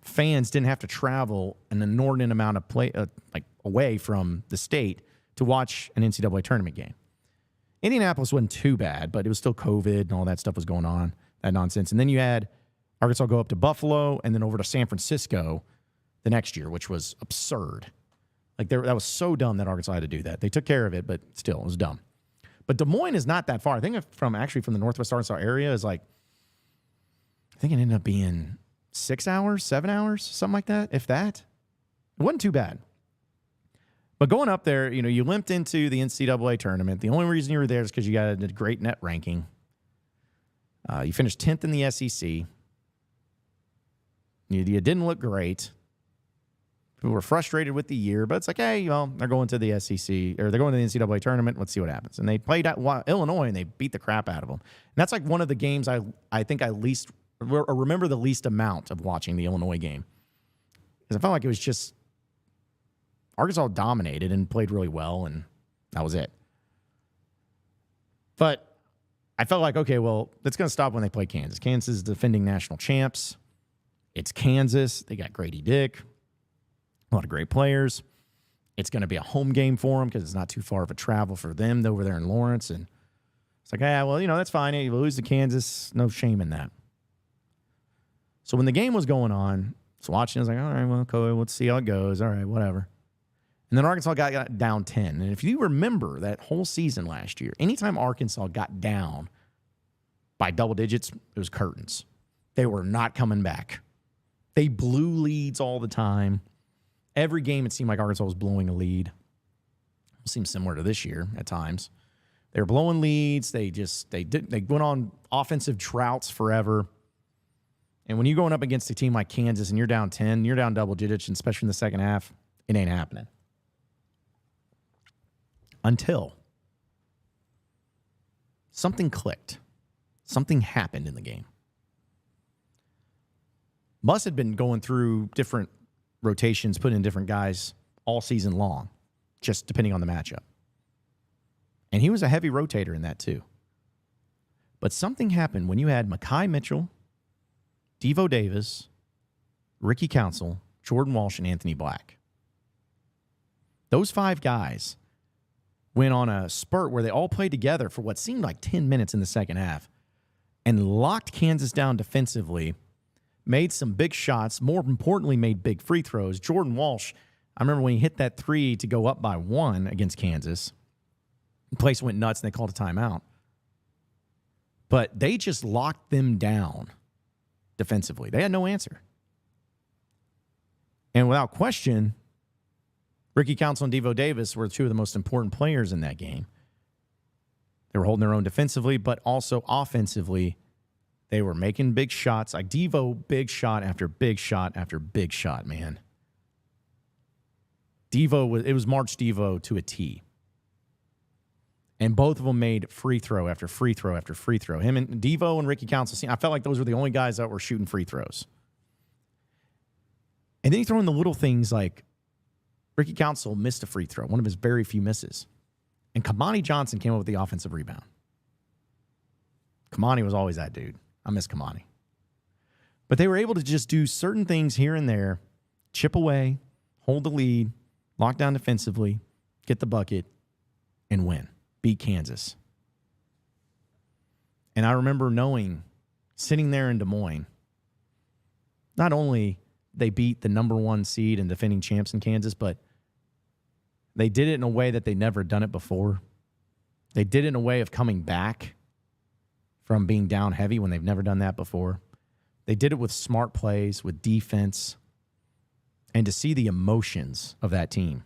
[SPEAKER 1] fans didn't have to travel an inordinate amount of away from the state to watch an NCAA tournament game. Indianapolis wasn't too bad, but it was still COVID and all that stuff was going on, that nonsense. And then you had Arkansas go up to Buffalo and then over to San Francisco the next year, which was absurd. Like that was so dumb that Arkansas had to do that. They took care of it, but still, it was dumb. But Des Moines is not that far. I think from the Northwest Arkansas area is I think it ended up being 6 hours, 7 hours, something like that, if that. It wasn't too bad. But going up there, you limped into the NCAA tournament. The only reason you were there is because you got a great net ranking. You finished 10th in the SEC. You didn't look great. People were frustrated with the year, but it's like, hey, they're going to the SEC, or they're going to the NCAA tournament. Let's see what happens. And they played at Illinois, and they beat the crap out of them. And that's like one of the games I think I least remember the least amount of watching the Illinois game. Because I felt like it was just Arkansas dominated and played really well, and that was it. But I felt like, okay, well, it's going to stop when they play Kansas. Kansas is defending national champs. It's Kansas. They got Grady Dick. A lot of great players. It's going to be a home game for them because it's not too far of a travel for them over there in Lawrence. And it's like, that's fine. You lose to Kansas. No shame in that. So when the game was going on, I was watching. I was like, all right, well, cool. Let's see how it goes. All right, whatever. And then Arkansas got down 10. And if you remember that whole season last year, anytime Arkansas got down by double digits, it was curtains. They were not coming back. They blew leads all the time. Every game, it seemed like Arkansas was blowing a lead. It seems similar to this year at times. They were blowing leads. They went on offensive droughts forever. And when you're going up against a team like Kansas and you're down 10, you're down double digits, and especially in the second half, it ain't happening. Until something clicked. Something happened in the game. Muss had been going through different rotations, putting in different guys all season long, just depending on the matchup. And he was a heavy rotator in that too. But something happened when you had Mekhi Mitchell, Devo Davis, Ricky Council, Jordan Walsh, and Anthony Black. Those 5 guys went on a spurt where they all played together for what seemed like 10 minutes in the second half and locked Kansas down defensively, made some big shots, more importantly, made big free throws. Jordan Walsh, I remember when he hit that three to go up by 1 against Kansas, the place went nuts and they called a timeout. But they just locked them down defensively. They had no answer. And without question, Ricky Council and Devo Davis were two of the most important players in that game. They were holding their own defensively, but also offensively. They were making big shots. Like Devo, big shot after big shot after big shot, man. It was March Devo to a T. And both of them made free throw after free throw after free throw. Him and Devo and Ricky Council, I felt like those were the only guys that were shooting free throws. And then you throw in the little things like Ricky Council missed a free throw, one of his very few misses. And Kamani Johnson came up with the offensive rebound. Kamani was always that dude. I miss Kamani. But they were able to just do certain things here and there, chip away, hold the lead, lock down defensively, get the bucket, and win. Beat Kansas. And I remember knowing, sitting there in Des Moines, not only they beat the number 1 seed and defending champs in Kansas, but they did it in a way that they never done it before. They did it in a way of coming back from being down heavy when they've never done that before. They did it with smart plays, with defense, and to see the emotions of that team.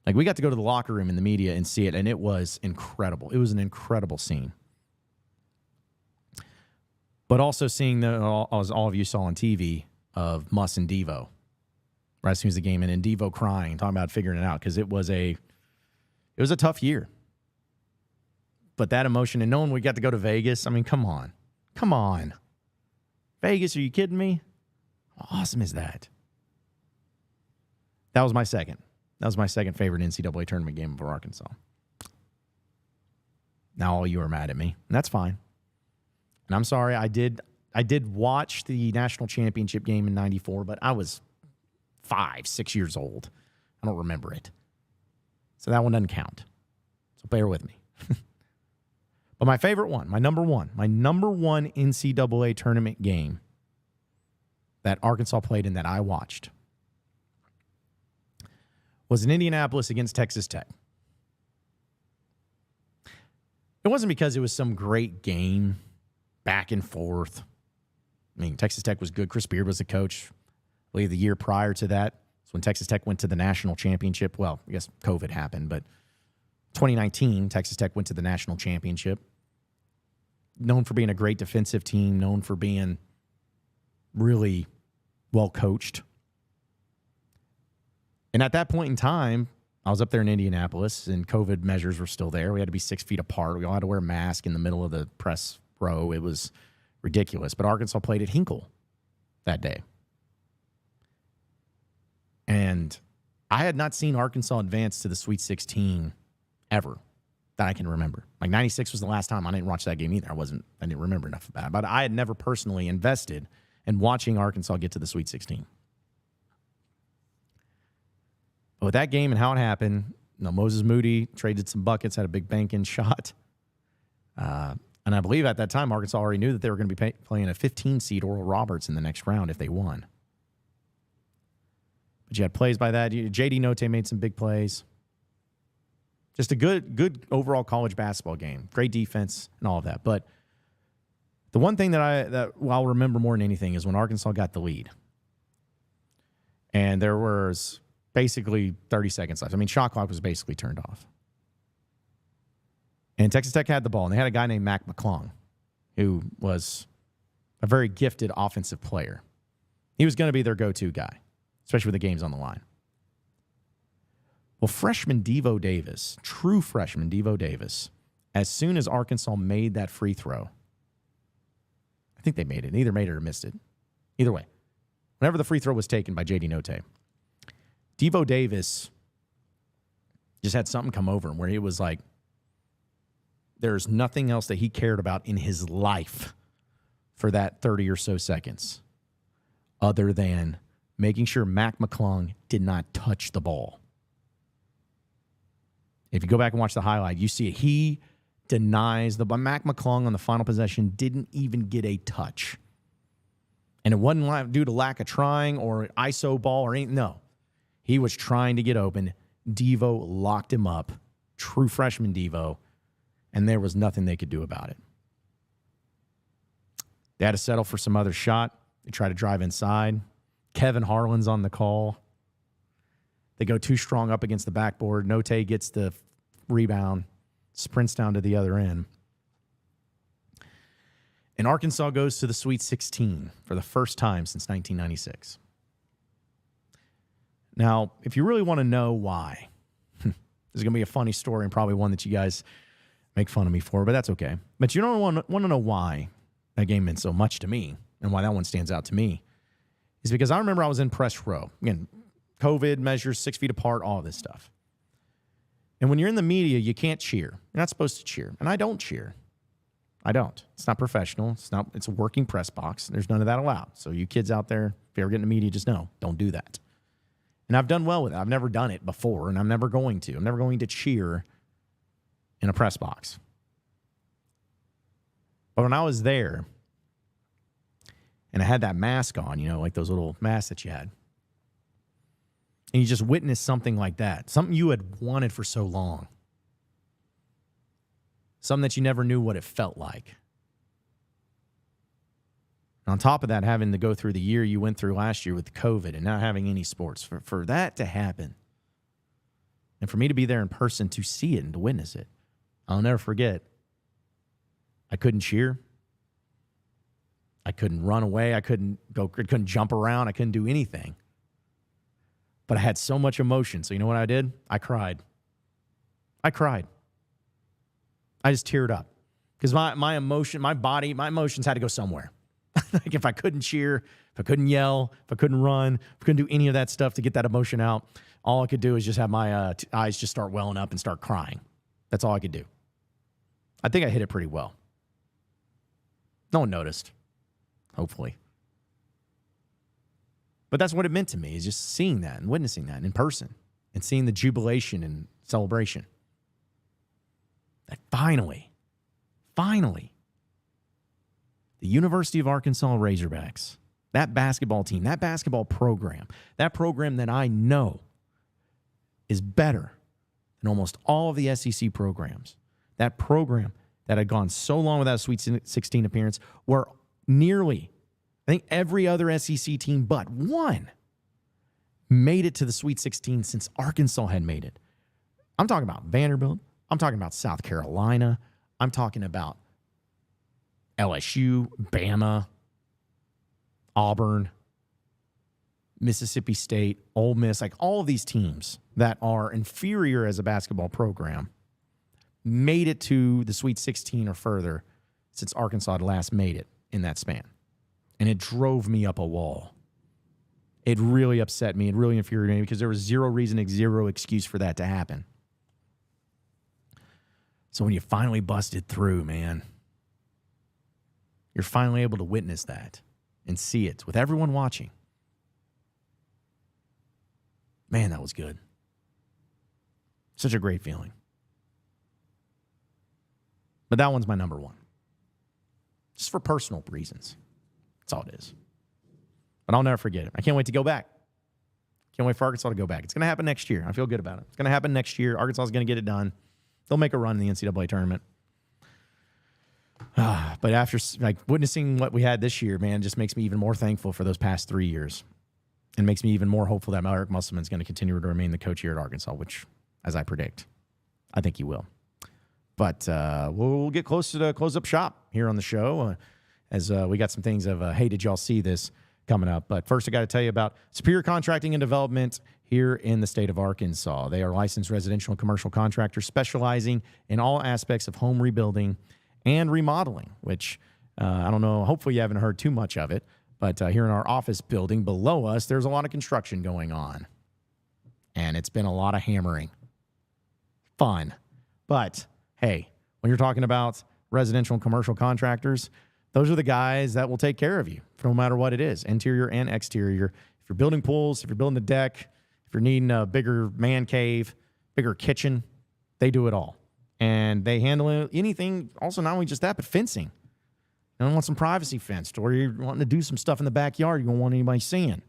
[SPEAKER 1] Like, we got to go to the locker room in the media and see it, and it was incredible. It was an incredible scene. But also seeing, as all of you saw on TV, of Muss and Devo, right as soon as the game ended, and Devo crying, talking about figuring it out, because it was a tough year. But that emotion, and knowing we got to go to Vegas, I mean, come on. Come on. Vegas, are you kidding me? How awesome is that? That was my second. That was my second favorite NCAA tournament game for Arkansas. Now all you are mad at me, and that's fine. And I'm sorry, I did watch the national championship game in '94, but I was 5, 6 years old. I don't remember it. So that one doesn't count. So bear with me. But my favorite one, my number one NCAA tournament game that Arkansas played in that I watched was in Indianapolis against Texas Tech. It wasn't because it was some great game, back and forth. I mean, Texas Tech was good. Chris Beard was the coach. I believe the year prior to that was when Texas Tech went to the national championship. Well, I guess COVID happened, but 2019, Texas Tech went to the national championship. Known for being a great defensive team, known for being really well coached. And at that point in time, I was up there in Indianapolis, and COVID measures were still there. We had to be 6 feet apart. We all had to wear a mask in the middle of the press row. It was ridiculous. But Arkansas played at Hinkle that day. And I had not seen Arkansas advance to the Sweet 16 ever that I can remember. Like 96 was the last time. I didn't watch that game either. I didn't remember enough about it. But I had never personally invested in watching Arkansas get to the Sweet 16. But with that game and how it happened, Moses Moody traded some buckets, had a big bank-in shot. And I believe at that time, Arkansas already knew that they were going to be playing a 15-seed Oral Roberts in the next round if they won. But you had plays by that. J.D. Note made some big plays. Just a good overall college basketball game. Great defense and all of that. But the one thing that I'll remember more than anything is when Arkansas got the lead. And there was basically 30 seconds left. I mean, shot clock was basically turned off. And Texas Tech had the ball, and they had a guy named Mac McClung, who was a very gifted offensive player. He was going to be their go-to guy, especially with the games on the line. Well, freshman Devo Davis, true freshman Devo Davis, as soon as Arkansas made that free throw, I think they made it. Either made it or missed it. Either way, whenever the free throw was taken by J.D. Note, Devo Davis just had something come over him where he was like, there's nothing else that he cared about in his life for that 30 or so seconds other than making sure Mac McClung did not touch the ball. If you go back and watch the highlight, you see it. He denies Mac McClung on the final possession didn't even get a touch. And it wasn't due to lack of trying or ISO ball or anything. No. He was trying to get open. Devo locked him up. True freshman Devo. And there was nothing they could do about it. They had to settle for some other shot. They try to drive inside. Kevin Harlan's on the call. They go too strong up against the backboard. Note gets the rebound, sprints down to the other end. And Arkansas goes to the Sweet 16 for the first time since 1996. Now, if you really want to know why, this is going to be a funny story and probably one that you guys make fun of me for, but that's okay. But you don't want to know why that game meant so much to me and why that one stands out to me is because I remember I was in press row. Again, COVID measures 6 feet apart, all this stuff. And when you're in the media, you can't cheer. You're not supposed to cheer. And I don't cheer. I don't. It's not professional. It's a working press box. There's none of that allowed. So you kids out there, if you ever get in the media, just know, don't do that. And I've done well with it. I've never done it before, and I'm never going to. I'm never going to cheer in a press box. But when I was there, and I had that mask on, like those little masks that you had, and you just witnessed something like that, something you had wanted for so long, something that you never knew what it felt like. And on top of that, having to go through the year you went through last year with COVID and not having any sports, for that to happen, and for me to be there in person to see it and to witness it, I'll never forget. I couldn't cheer. I couldn't run away. I couldn't jump around. I couldn't do anything. But I had so much emotion. So you know what I did? I cried. I just teared up because my emotions had to go somewhere. Like if I couldn't cheer, if I couldn't yell, if I couldn't run, if I couldn't do any of that stuff to get that emotion out, all I could do is just have my eyes just start welling up and start crying. That's all I could do. I think I hit it pretty well. No one noticed, hopefully. But that's what it meant to me, is just seeing that and witnessing that in person and seeing the jubilation and celebration. That finally, the University of Arkansas Razorbacks, that basketball team, that basketball program, that program that I know is better than almost all of the SEC programs, that program that had gone so long without a Sweet 16 appearance, where nearly, I think every other SEC team but one made it to the Sweet 16 since Arkansas had made it. I'm talking about Vanderbilt. I'm talking about South Carolina. I'm talking about LSU, Bama, Auburn, Mississippi State, Ole Miss, like all of these teams that are inferior as a basketball program made it to the Sweet 16 or further since Arkansas had last made it in that span. And it drove me up a wall. It really upset me. It really infuriated me because there was zero reason, zero excuse for that to happen. So when you finally busted through, man, you're finally able to witness that and see it with everyone watching. Man, that was good. Such a great feeling. But that one's my number one. Just for personal reasons. That's all it is. But I'll never forget it. I can't wait to go back. Can't wait for Arkansas to go back. It's going to happen next year. I feel good about it. It's going to happen next year. Arkansas is going to get it done. They'll make a run in the NCAA tournament. But after witnessing what we had this year, man, just makes me even more thankful for those past 3 years. And makes me even more hopeful that Eric Musselman is going to continue to remain the coach here at Arkansas, which, as I predict, I think he will. But we'll get close to the close up shop here on the show as we got some things of, hey, did y'all see this coming up? But first, I got to tell you about Superior Contracting and Development here in the state of Arkansas. They are licensed residential and commercial contractors specializing in all aspects of home rebuilding and remodeling, which I don't know, hopefully you haven't heard too much of it, but here in our office building below us, there's a lot of construction going on. And it's been a lot of hammering. Fun. But, hey, when you're talking about residential and commercial contractors, those are the guys that will take care of you no matter what it is, interior and exterior. If you're building pools, if you're building the deck, if you're needing a bigger man cave, bigger kitchen, They do it all. And they handle anything, also not only just that, but fencing. You want some privacy fenced, or you're wanting to do some stuff in the backyard you don't want anybody seeing.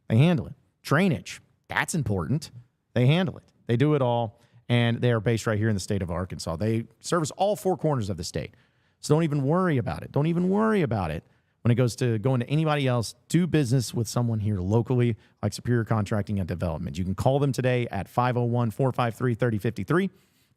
[SPEAKER 1] They handle it. Drainage, that's important. They handle it. They do it all, and they are based right here in the state of Arkansas. They service all four corners of the state. So don't even worry about it. Don't even worry about it when it goes to going to anybody else. Do business with someone here locally, like Superior Contracting and Development. You can call them today at 501-453-3053.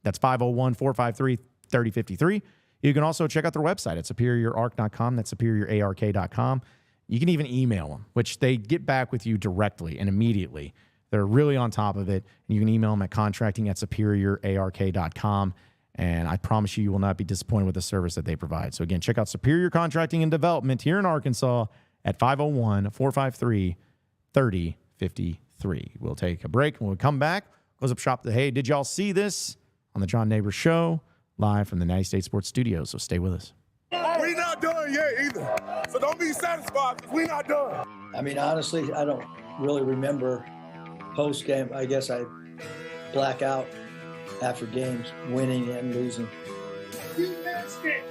[SPEAKER 1] That's 501-453-3053. You can also check out their website at superiorarc.com. That's superiorark.com. You can even email them, which they get back with you directly and immediately. They're really on top of it. And you can email them at contracting@superiorark.com. And I promise you, you will not be disappointed with the service that they provide. So again, check out Superior Contracting and Development here in Arkansas at 501-453-3053. We'll take a break. When we come back, close up shop. Hey, did y'all see this on the John Nabors Show? Live from the Natty State Sports Studios, so stay with us.
[SPEAKER 4] We're not done yet either. So don't be satisfied because we're not done.
[SPEAKER 3] I mean, honestly, I don't really remember post-game. I guess I black out after games, winning and losing.
[SPEAKER 4] You missed it.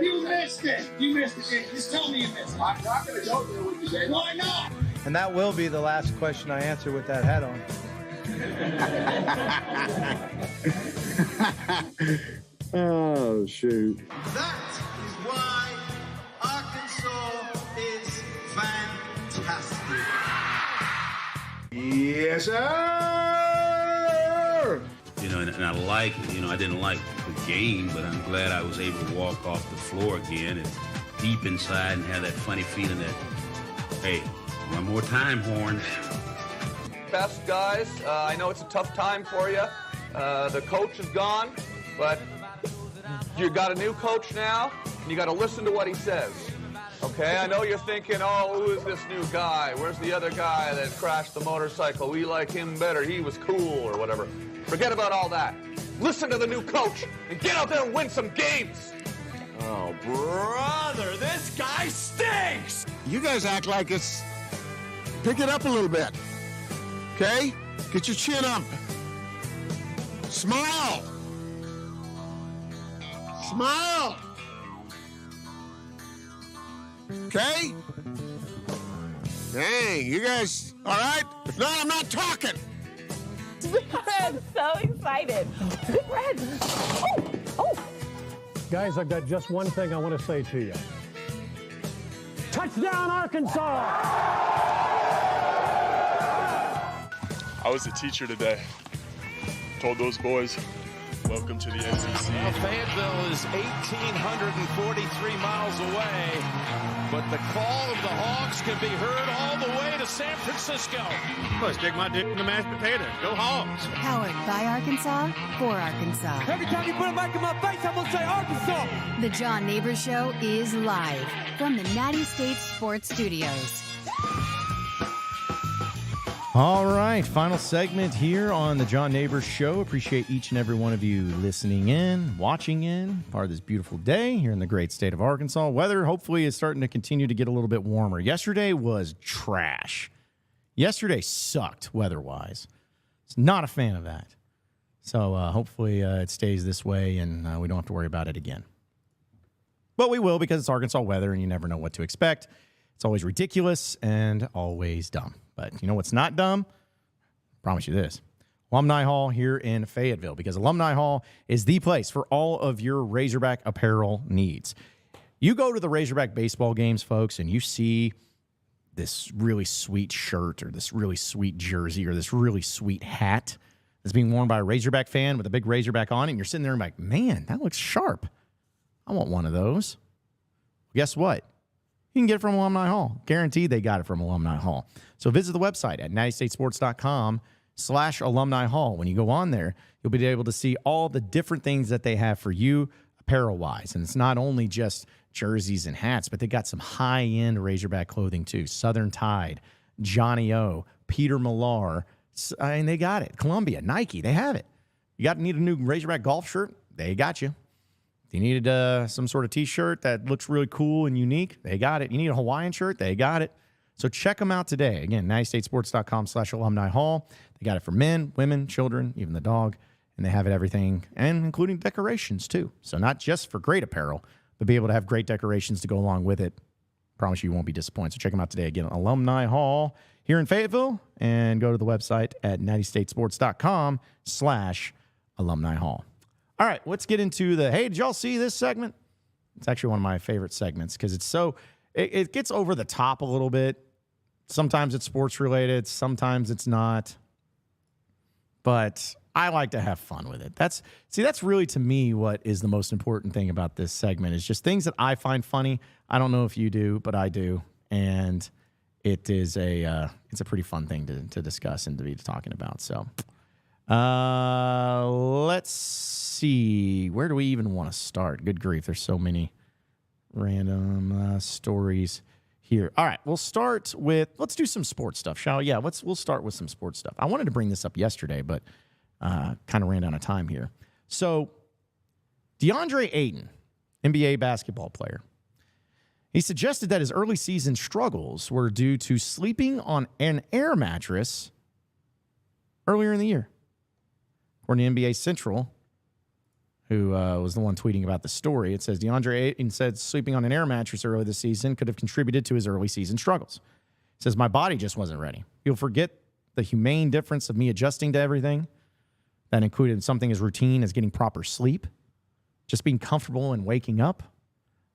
[SPEAKER 4] You missed it. You missed the game. Just tell me you missed it. I'm not going to go there with you, Dave. Why not?
[SPEAKER 5] And that will be the last question I answer with that hat on.
[SPEAKER 16] Oh, shoot.
[SPEAKER 7] That is why Arkansas is fantastic.
[SPEAKER 4] Yes, sir.
[SPEAKER 8] You know, and I didn't like the game, but I'm glad I was able to walk off the floor again and deep inside and have that funny feeling that, hey, one more time, Horns.
[SPEAKER 9] Best guys, I know it's a tough time for you. The coach is gone, but you got a new coach now, and you got to listen to what he says. Okay, I know you're thinking, oh, who is this new guy? Where's the other guy that crashed the motorcycle? We like him better. He was cool or whatever. Forget about all that. Listen to the new coach and get out there and win some games.
[SPEAKER 7] Oh, brother, this guy stinks!
[SPEAKER 6] You guys act like it's... Pick it up a little bit. Okay? Get your chin up. Smile. Smile. Okay? Dang, you guys, all right? If not, I'm not talking.
[SPEAKER 10] I'm so excited. Red. Oh.
[SPEAKER 11] Guys, I've got just one thing I want to say to you. Touchdown, Arkansas!
[SPEAKER 2] I was a teacher today. Told those boys, welcome to the NCAA.
[SPEAKER 12] Well, Fayetteville is 1,843 miles away, but the call of the Hogs can be heard all the way to San Francisco.
[SPEAKER 13] Well, stick my dick in the mashed potato. Go Hogs.
[SPEAKER 14] Powered by Arkansas, for Arkansas.
[SPEAKER 15] Every time you put a mic in my face, I'm going to say Arkansas.
[SPEAKER 14] The John Nabors Show is live from the Natty State Sports Studios.
[SPEAKER 1] All right, final segment here on the John Nabors Show. Appreciate each and every one of you listening in, watching in, part of this beautiful day here in the great state of Arkansas. Weather, hopefully, is starting to continue to get a little bit warmer. Yesterday was trash. Yesterday sucked weather-wise. It's not a fan of that. So hopefully it stays this way and we don't have to worry about it again. But we will, because it's Arkansas weather and you never know what to expect. It's always ridiculous and always dumb. But you know what's not dumb? I promise you this. Alumni Hall here in Fayetteville, because Alumni Hall is the place for all of your Razorback apparel needs. You go to the Razorback baseball games, folks, and you see this really sweet shirt or this really sweet jersey or this really sweet hat that's being worn by a Razorback fan with a big Razorback on it, and you're sitting there and like, man, that looks sharp. I want one of those. Guess what? You can get it from Alumni Hall. Guaranteed they got it from Alumni Hall. So visit the website at nattystatesports.com/alumni hall. When you go on there, you'll be able to see all the different things that they have for you apparel-wise. And it's not only just jerseys and hats, but they got some high-end Razorback clothing too. Southern Tide, Johnny O, Peter Millar, and they got it. Columbia, Nike, they have it. You need a new Razorback golf shirt? They got you. If you needed some sort of T-shirt that looks really cool and unique, they got it. You need a Hawaiian shirt? They got it. So check them out today. Again, nattystatesports.com/alumni hall. They got it for men, women, children, even the dog. and they have everything, and including decorations too. So not just for great apparel, but be able to have great decorations to go along with it. Promise you won't be disappointed. So check them out today. Again, Alumni Hall here in Fayetteville, and go to the website at nattystatesports.com/alumni hall. All right, let's get into the, hey, did y'all see this segment? It's actually one of my favorite segments because it's so, it gets over the top a little bit. Sometimes it's sports related, sometimes it's not. But I like to have fun with it. That's really to me what is the most important thing about this segment is just things that I find funny. I don't know if you do, but I do. And it is it's a pretty fun thing to discuss and to be talking about. So let's see. Where do we even want to start? Good grief. There's so many random stories here. All right. Let's do some sports stuff, shall we? Yeah, we'll start with some sports stuff. I wanted to bring this up yesterday, but kind of ran out of time here. So DeAndre Ayton, NBA basketball player, he suggested that his early season struggles were due to sleeping on an air mattress earlier in the year. According to NBA Central, who was the one tweeting about the story, it says DeAndre Ayton said sleeping on an air mattress earlier this season could have contributed to his early season struggles. It says, my body just wasn't ready. You'll forget the humane difference of me adjusting to everything. That included something as routine as getting proper sleep, just being comfortable and waking up.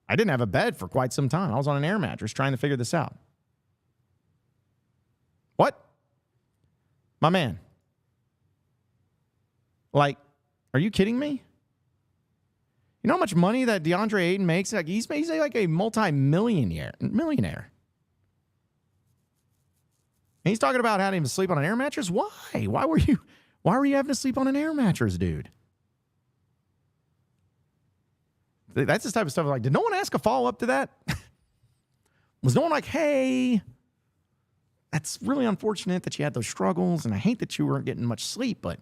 [SPEAKER 1] I didn't have a bed for quite some time. I was on an air mattress trying to figure this out. What? My man. Like, are you kidding me? You know how much money that DeAndre Ayton makes? Like he's like a millionaire. And he's talking about having to sleep on an air mattress? Why? Why were you having to sleep on an air mattress, dude? That's this type of stuff. Like, did no one ask a follow-up to that? Was no one like, hey, that's really unfortunate that you had those struggles, and I hate that you weren't getting much sleep, but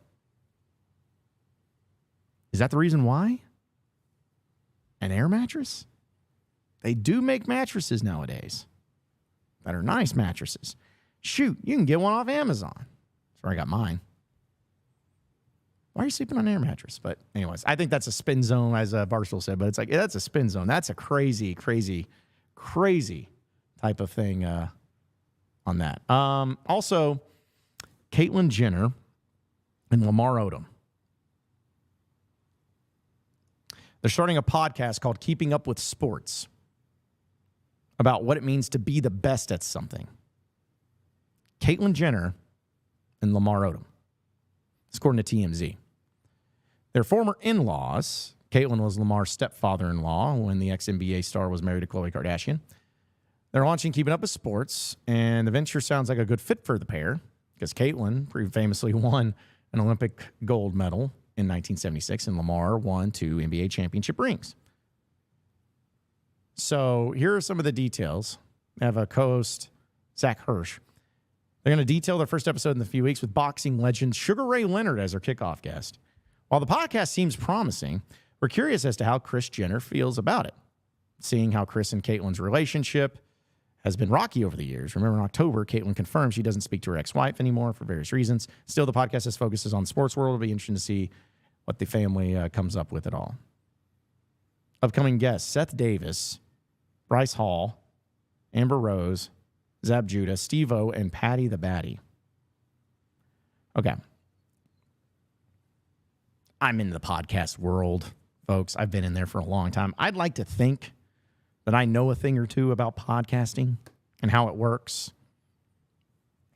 [SPEAKER 1] is that the reason why? An air mattress? They do make mattresses nowadays that are nice mattresses. Shoot, you can get one off Amazon. That's where I got mine. Why are you sleeping on an air mattress? But anyways, I think that's a spin zone, as Barstool said, but it's like, that's a spin zone. That's a crazy, crazy, crazy type of thing on that. Also, Caitlyn Jenner and Lamar Odom. They're starting a podcast called Keeping Up with Sports about what it means to be the best at something. Caitlyn Jenner and Lamar Odom. It's according to TMZ. Their former in-laws, Caitlyn was Lamar's stepfather-in-law when the ex-NBA star was married to Khloe Kardashian. They're launching Keeping Up with Sports, and the venture sounds like a good fit for the pair because Caitlyn pretty famously won an Olympic gold medal in 1976, and Lamar won 2 NBA championship rings. So here are some of the details. I have a co-host, Zach Hirsch. They're going to detail their first episode in a few weeks with boxing legend Sugar Ray Leonard as their kickoff guest. While the podcast seems promising, we're curious as to how Kris Jenner feels about it, seeing how Kris and Caitlyn's relationship has been rocky over the years. Remember, in October, Caitlyn confirmed she doesn't speak to her ex-wife anymore for various reasons. Still, the podcast focuses on the sports world. It'll be interesting to see what the family comes up with it all. Upcoming guests, Seth Davis, Bryce Hall, Amber Rose, Zab Judah, Steve-O, and Patty the Batty. Okay. I'm in the podcast world, folks. I've been in there for a long time. I'd like to think that I know a thing or two about podcasting and how it works.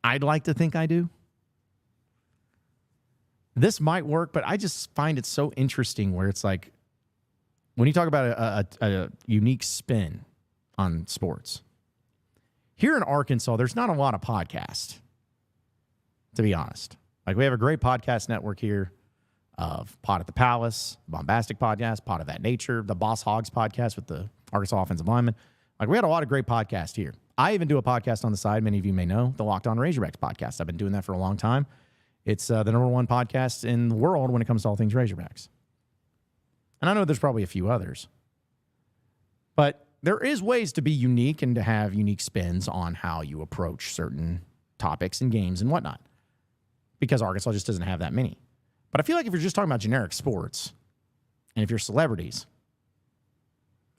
[SPEAKER 1] I'd like to think I do. This might work, but I just find it so interesting where it's like, when you talk about a unique spin on sports, here in Arkansas, there's not a lot of podcasts, to be honest. Like, we have a great podcast network here of Pod at the Palace, Bombastic Podcast, Pod of That Nature, the Boss Hogs podcast with the Arkansas offensive lineman. Like, we had a lot of great podcasts here. I even do a podcast on the side, many of you may know, the Locked On Razorbacks podcast. I've been doing that for a long time. It's the number one podcast in the world when it comes to all things Razorbacks. And I know there's probably a few others. But there is ways to be unique and to have unique spins on how you approach certain topics and games and whatnot. Because Arkansas just doesn't have that many. But I feel like if you're just talking about generic sports, and if you're celebrities,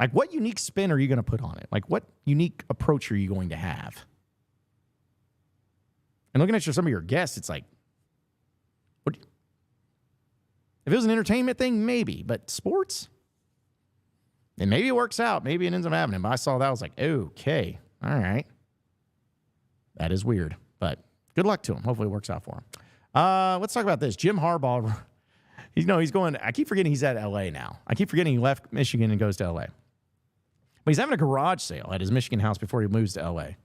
[SPEAKER 1] like what unique spin are you going to put on it? Like what unique approach are you going to have? And looking at some of your guests, it's like, what? If it was an entertainment thing, maybe. But sports? And maybe it works out. Maybe it ends up happening. But I saw that. I was like, okay, all right. That is weird. But good luck to him. Hopefully it works out for him. Let's talk about this. Jim Harbaugh, he's going, I keep forgetting he's at L.A. now. I keep forgetting he left Michigan and goes to L.A. But he's having a garage sale at his Michigan house before he moves to L.A.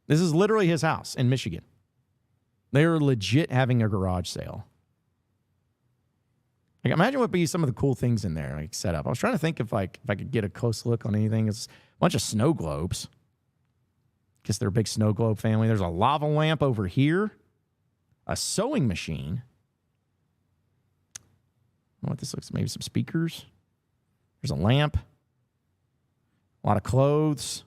[SPEAKER 1] This is literally his house in Michigan. They're legit having a garage sale. Like, imagine what would be some of the cool things in there, like set up. I was trying to think if I could get a close look on anything. It's a bunch of snow globes. Guess they're a big snow globe family. There's a lava lamp over here, a sewing machine. I don't know what this looks like. Maybe some speakers. There's a lamp. A lot of clothes.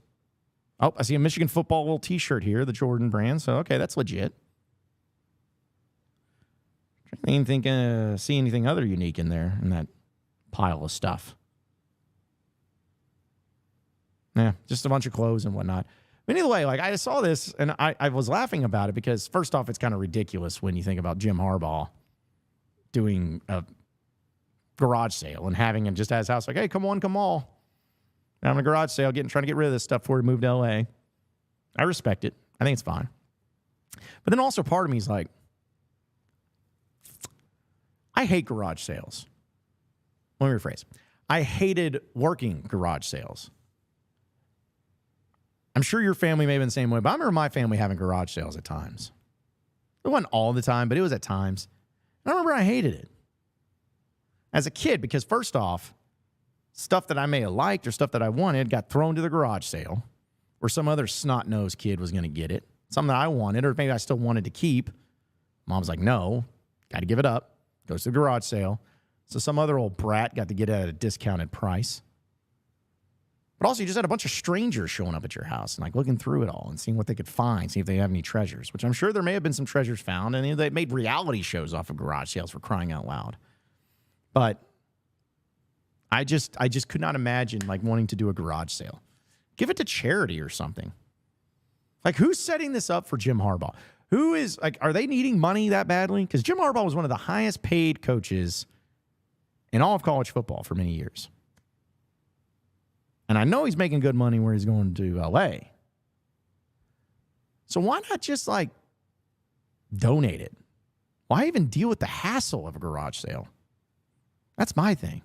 [SPEAKER 1] Oh, I see a Michigan football little T-shirt here, the Jordan brand. So, okay, that's legit. I didn't think see anything other unique in there in that pile of stuff. Yeah, just a bunch of clothes and whatnot. But either way, like I saw this and I was laughing about it because first off, it's kind of ridiculous when you think about Jim Harbaugh doing a garage sale and having it just at his house like, hey, come all. I'm in a garage sale, trying to get rid of this stuff before we move to L.A. I respect it. I think it's fine. But then also part of me is like, I hate garage sales. Let me rephrase. I hated working garage sales. I'm sure your family may have been the same way, but I remember my family having garage sales at times. It wasn't all the time, but it was at times. And I remember I hated it as a kid because first off, stuff that I may have liked or stuff that I wanted got thrown to the garage sale or some other snot-nosed kid was going to get it. Something that I wanted or maybe I still wanted to keep. Mom's like, no, got to give it up. Goes to the garage sale. So some other old brat got to get it at a discounted price. But also you just had a bunch of strangers showing up at your house and like looking through it all and seeing what they could find, see if they have any treasures, which I'm sure there may have been some treasures found. And they made reality shows off of garage sales for crying out loud. But I just could not imagine like wanting to do a garage sale. Give it to charity or something. Like who's setting this up for Jim Harbaugh? Who is like, are they needing money that badly? Because Jim Harbaugh was one of the highest paid coaches in all of college football for many years. And I know he's making good money where he's going to L.A. So why not just like donate it? Why even deal with the hassle of a garage sale? That's my thing.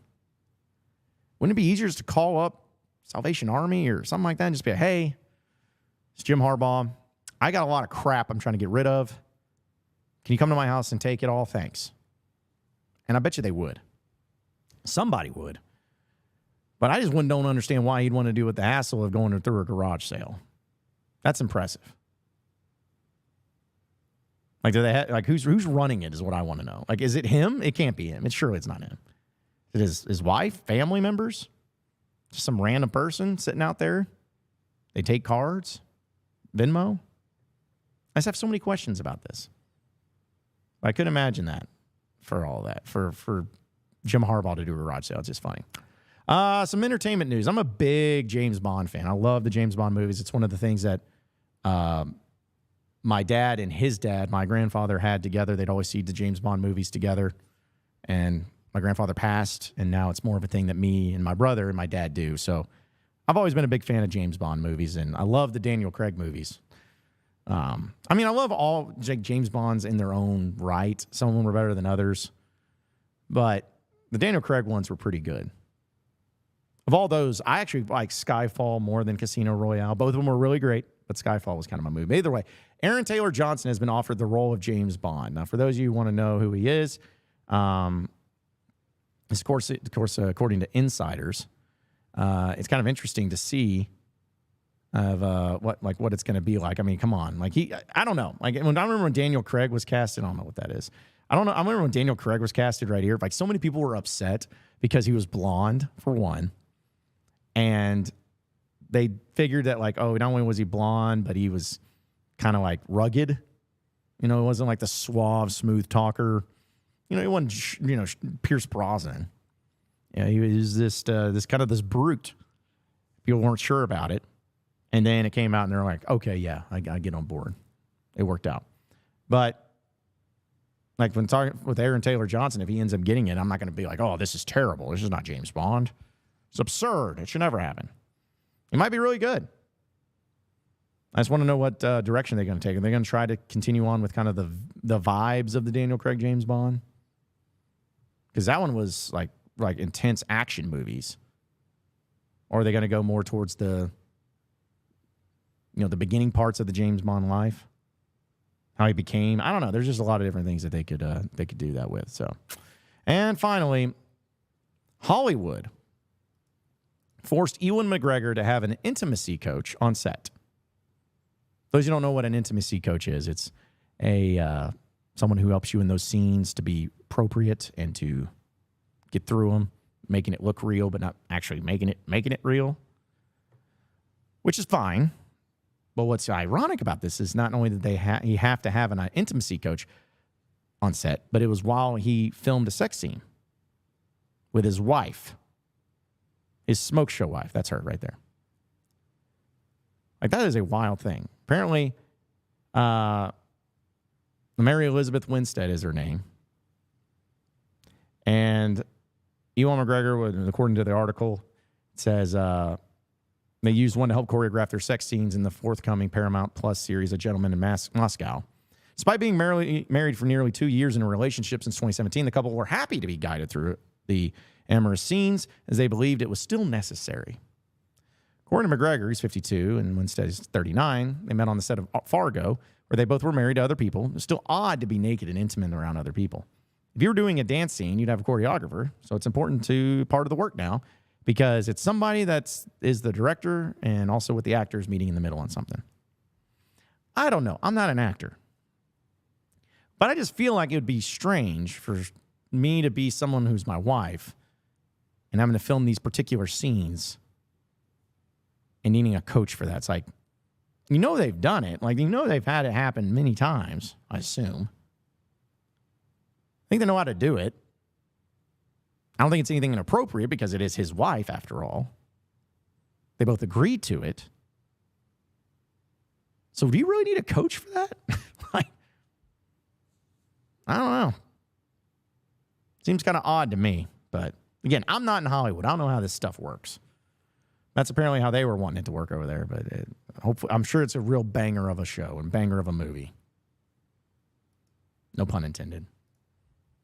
[SPEAKER 1] Wouldn't it be easier just to call up Salvation Army or something like that and just be like, hey, it's Jim Harbaugh. I got a lot of crap I'm trying to get rid of. Can you come to my house and take it all? Thanks. And I bet you they would. Somebody would. But I just don't understand why he'd want to do with the hassle of going through a garage sale. That's impressive. Like, do they have, like who's running it is what I want to know. Like, is it him? It can't be him. Surely it's not him. Is it his wife, family members? Just some random person sitting out there? They take cards? Venmo? I just have so many questions about this. I couldn't imagine that for all that. For Jim Harbaugh to do a garage sale. It's just funny. Some entertainment news. I'm a big James Bond fan. I love the James Bond movies. It's one of the things that my dad and his dad, my grandfather, had together. They'd always see the James Bond movies together. And my grandfather passed, and now it's more of a thing that me and my brother and my dad do. So I've always been a big fan of James Bond movies, and I love the Daniel Craig movies. I mean, I love all James Bonds in their own right. Some of them were better than others. But the Daniel Craig ones were pretty good. Of all those, I actually like Skyfall more than Casino Royale. Both of them were really great, but Skyfall was kind of my movie. Either way, Aaron Taylor Johnson has been offered the role of James Bond. Now, for those of you who want to know who he is, of course, according to insiders, it's kind of interesting to see of what it's going to be like. I mean, come on, like I don't know. Like I remember when Daniel Craig was casted. I don't know what that is. I don't know. I remember when Daniel Craig was casted right here. Like so many people were upset because he was blonde for one, and they figured that like, oh, not only was he blonde, but he was kind of like rugged. You know, it wasn't like the suave, smooth talker he wasn't, Pierce Brosnan. Yeah, he was this kind of this brute. People weren't sure about it. And then it came out and they're like, okay, yeah, I get on board. It worked out. But like when talking with Aaron Taylor Johnson, if he ends up getting it, I'm not going to be like, oh, this is terrible. This is not James Bond. It's absurd. It should never happen. It might be really good. I just want to know what direction they're going to take. Are they going to try to continue on with kind of the vibes of the Daniel Craig James Bond? Because that one was like intense action movies. Or are they going to go more towards the beginning parts of the James Bond life? How he became? I don't know. There's just a lot of different things that they could do that with. So, and finally, Hollywood forced Ewan McGregor to have an intimacy coach on set. Those who don't know what an intimacy coach is, it's someone who helps you in those scenes to be appropriate and to get through them, making it look real, but not actually making it real, which is fine. But what's ironic about this is not only did he have to have an intimacy coach on set, but it was while he filmed a sex scene with his wife, his smoke show wife. That's her right there. Like, that is a wild thing. Apparently, Mary Elizabeth Winstead is her name. And Ewan McGregor, according to the article, it says they used one to help choreograph their sex scenes in the forthcoming Paramount Plus series, A Gentleman in Moscow. Despite being married for nearly 2 years in a relationship since 2017, the couple were happy to be guided through the amorous scenes as they believed it was still necessary. According to McGregor, he's 52, and Winstead is 39. They met on the set of Fargo, where they both were married to other people. It's still odd to be naked and intimate around other people. If you were doing a dance scene, you'd have a choreographer, so it's important to part of the work now because it's somebody that is the director and also with the actors meeting in the middle on something. I don't know. I'm not an actor. But I just feel like it would be strange for me to be someone who's my wife and having to film these particular scenes and needing a coach for that. It's like, they've done it. Like, they've had it happen many times, I assume. I think they know how to do it. I don't think it's anything inappropriate because it is his wife, after all. They both agreed to it. So do you really need a coach for that? I don't know. Seems kind of odd to me. But again, I'm not in Hollywood. I don't know how this stuff works. That's apparently how they were wanting it to work over there. But hopefully, I'm sure it's a real banger of a show and banger of a movie. No pun intended.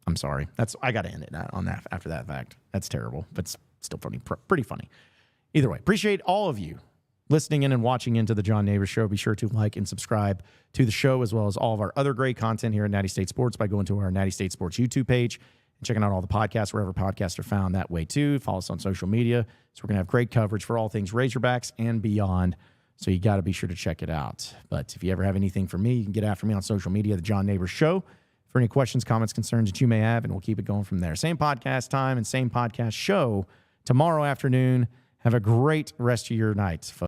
[SPEAKER 1] I'm sorry. I got to end it on that after that fact. That's terrible, but it's still funny, pretty funny. Either way, appreciate all of you listening in and watching into the John Nabors Show. Be sure to like and subscribe to the show as well as all of our other great content here at Natty State Sports by going to our Natty State Sports YouTube page and checking out all the podcasts wherever podcasts are found that way too. Follow us on social media. So we're going to have great coverage for all things Razorbacks and beyond. So you got to be sure to check it out. But if you ever have anything for me, you can get after me on social media, the John Nabors Show, for any questions, comments, concerns that you may have, and we'll keep it going from there. Same podcast time and same podcast show tomorrow afternoon. Have a great rest of your night, folks.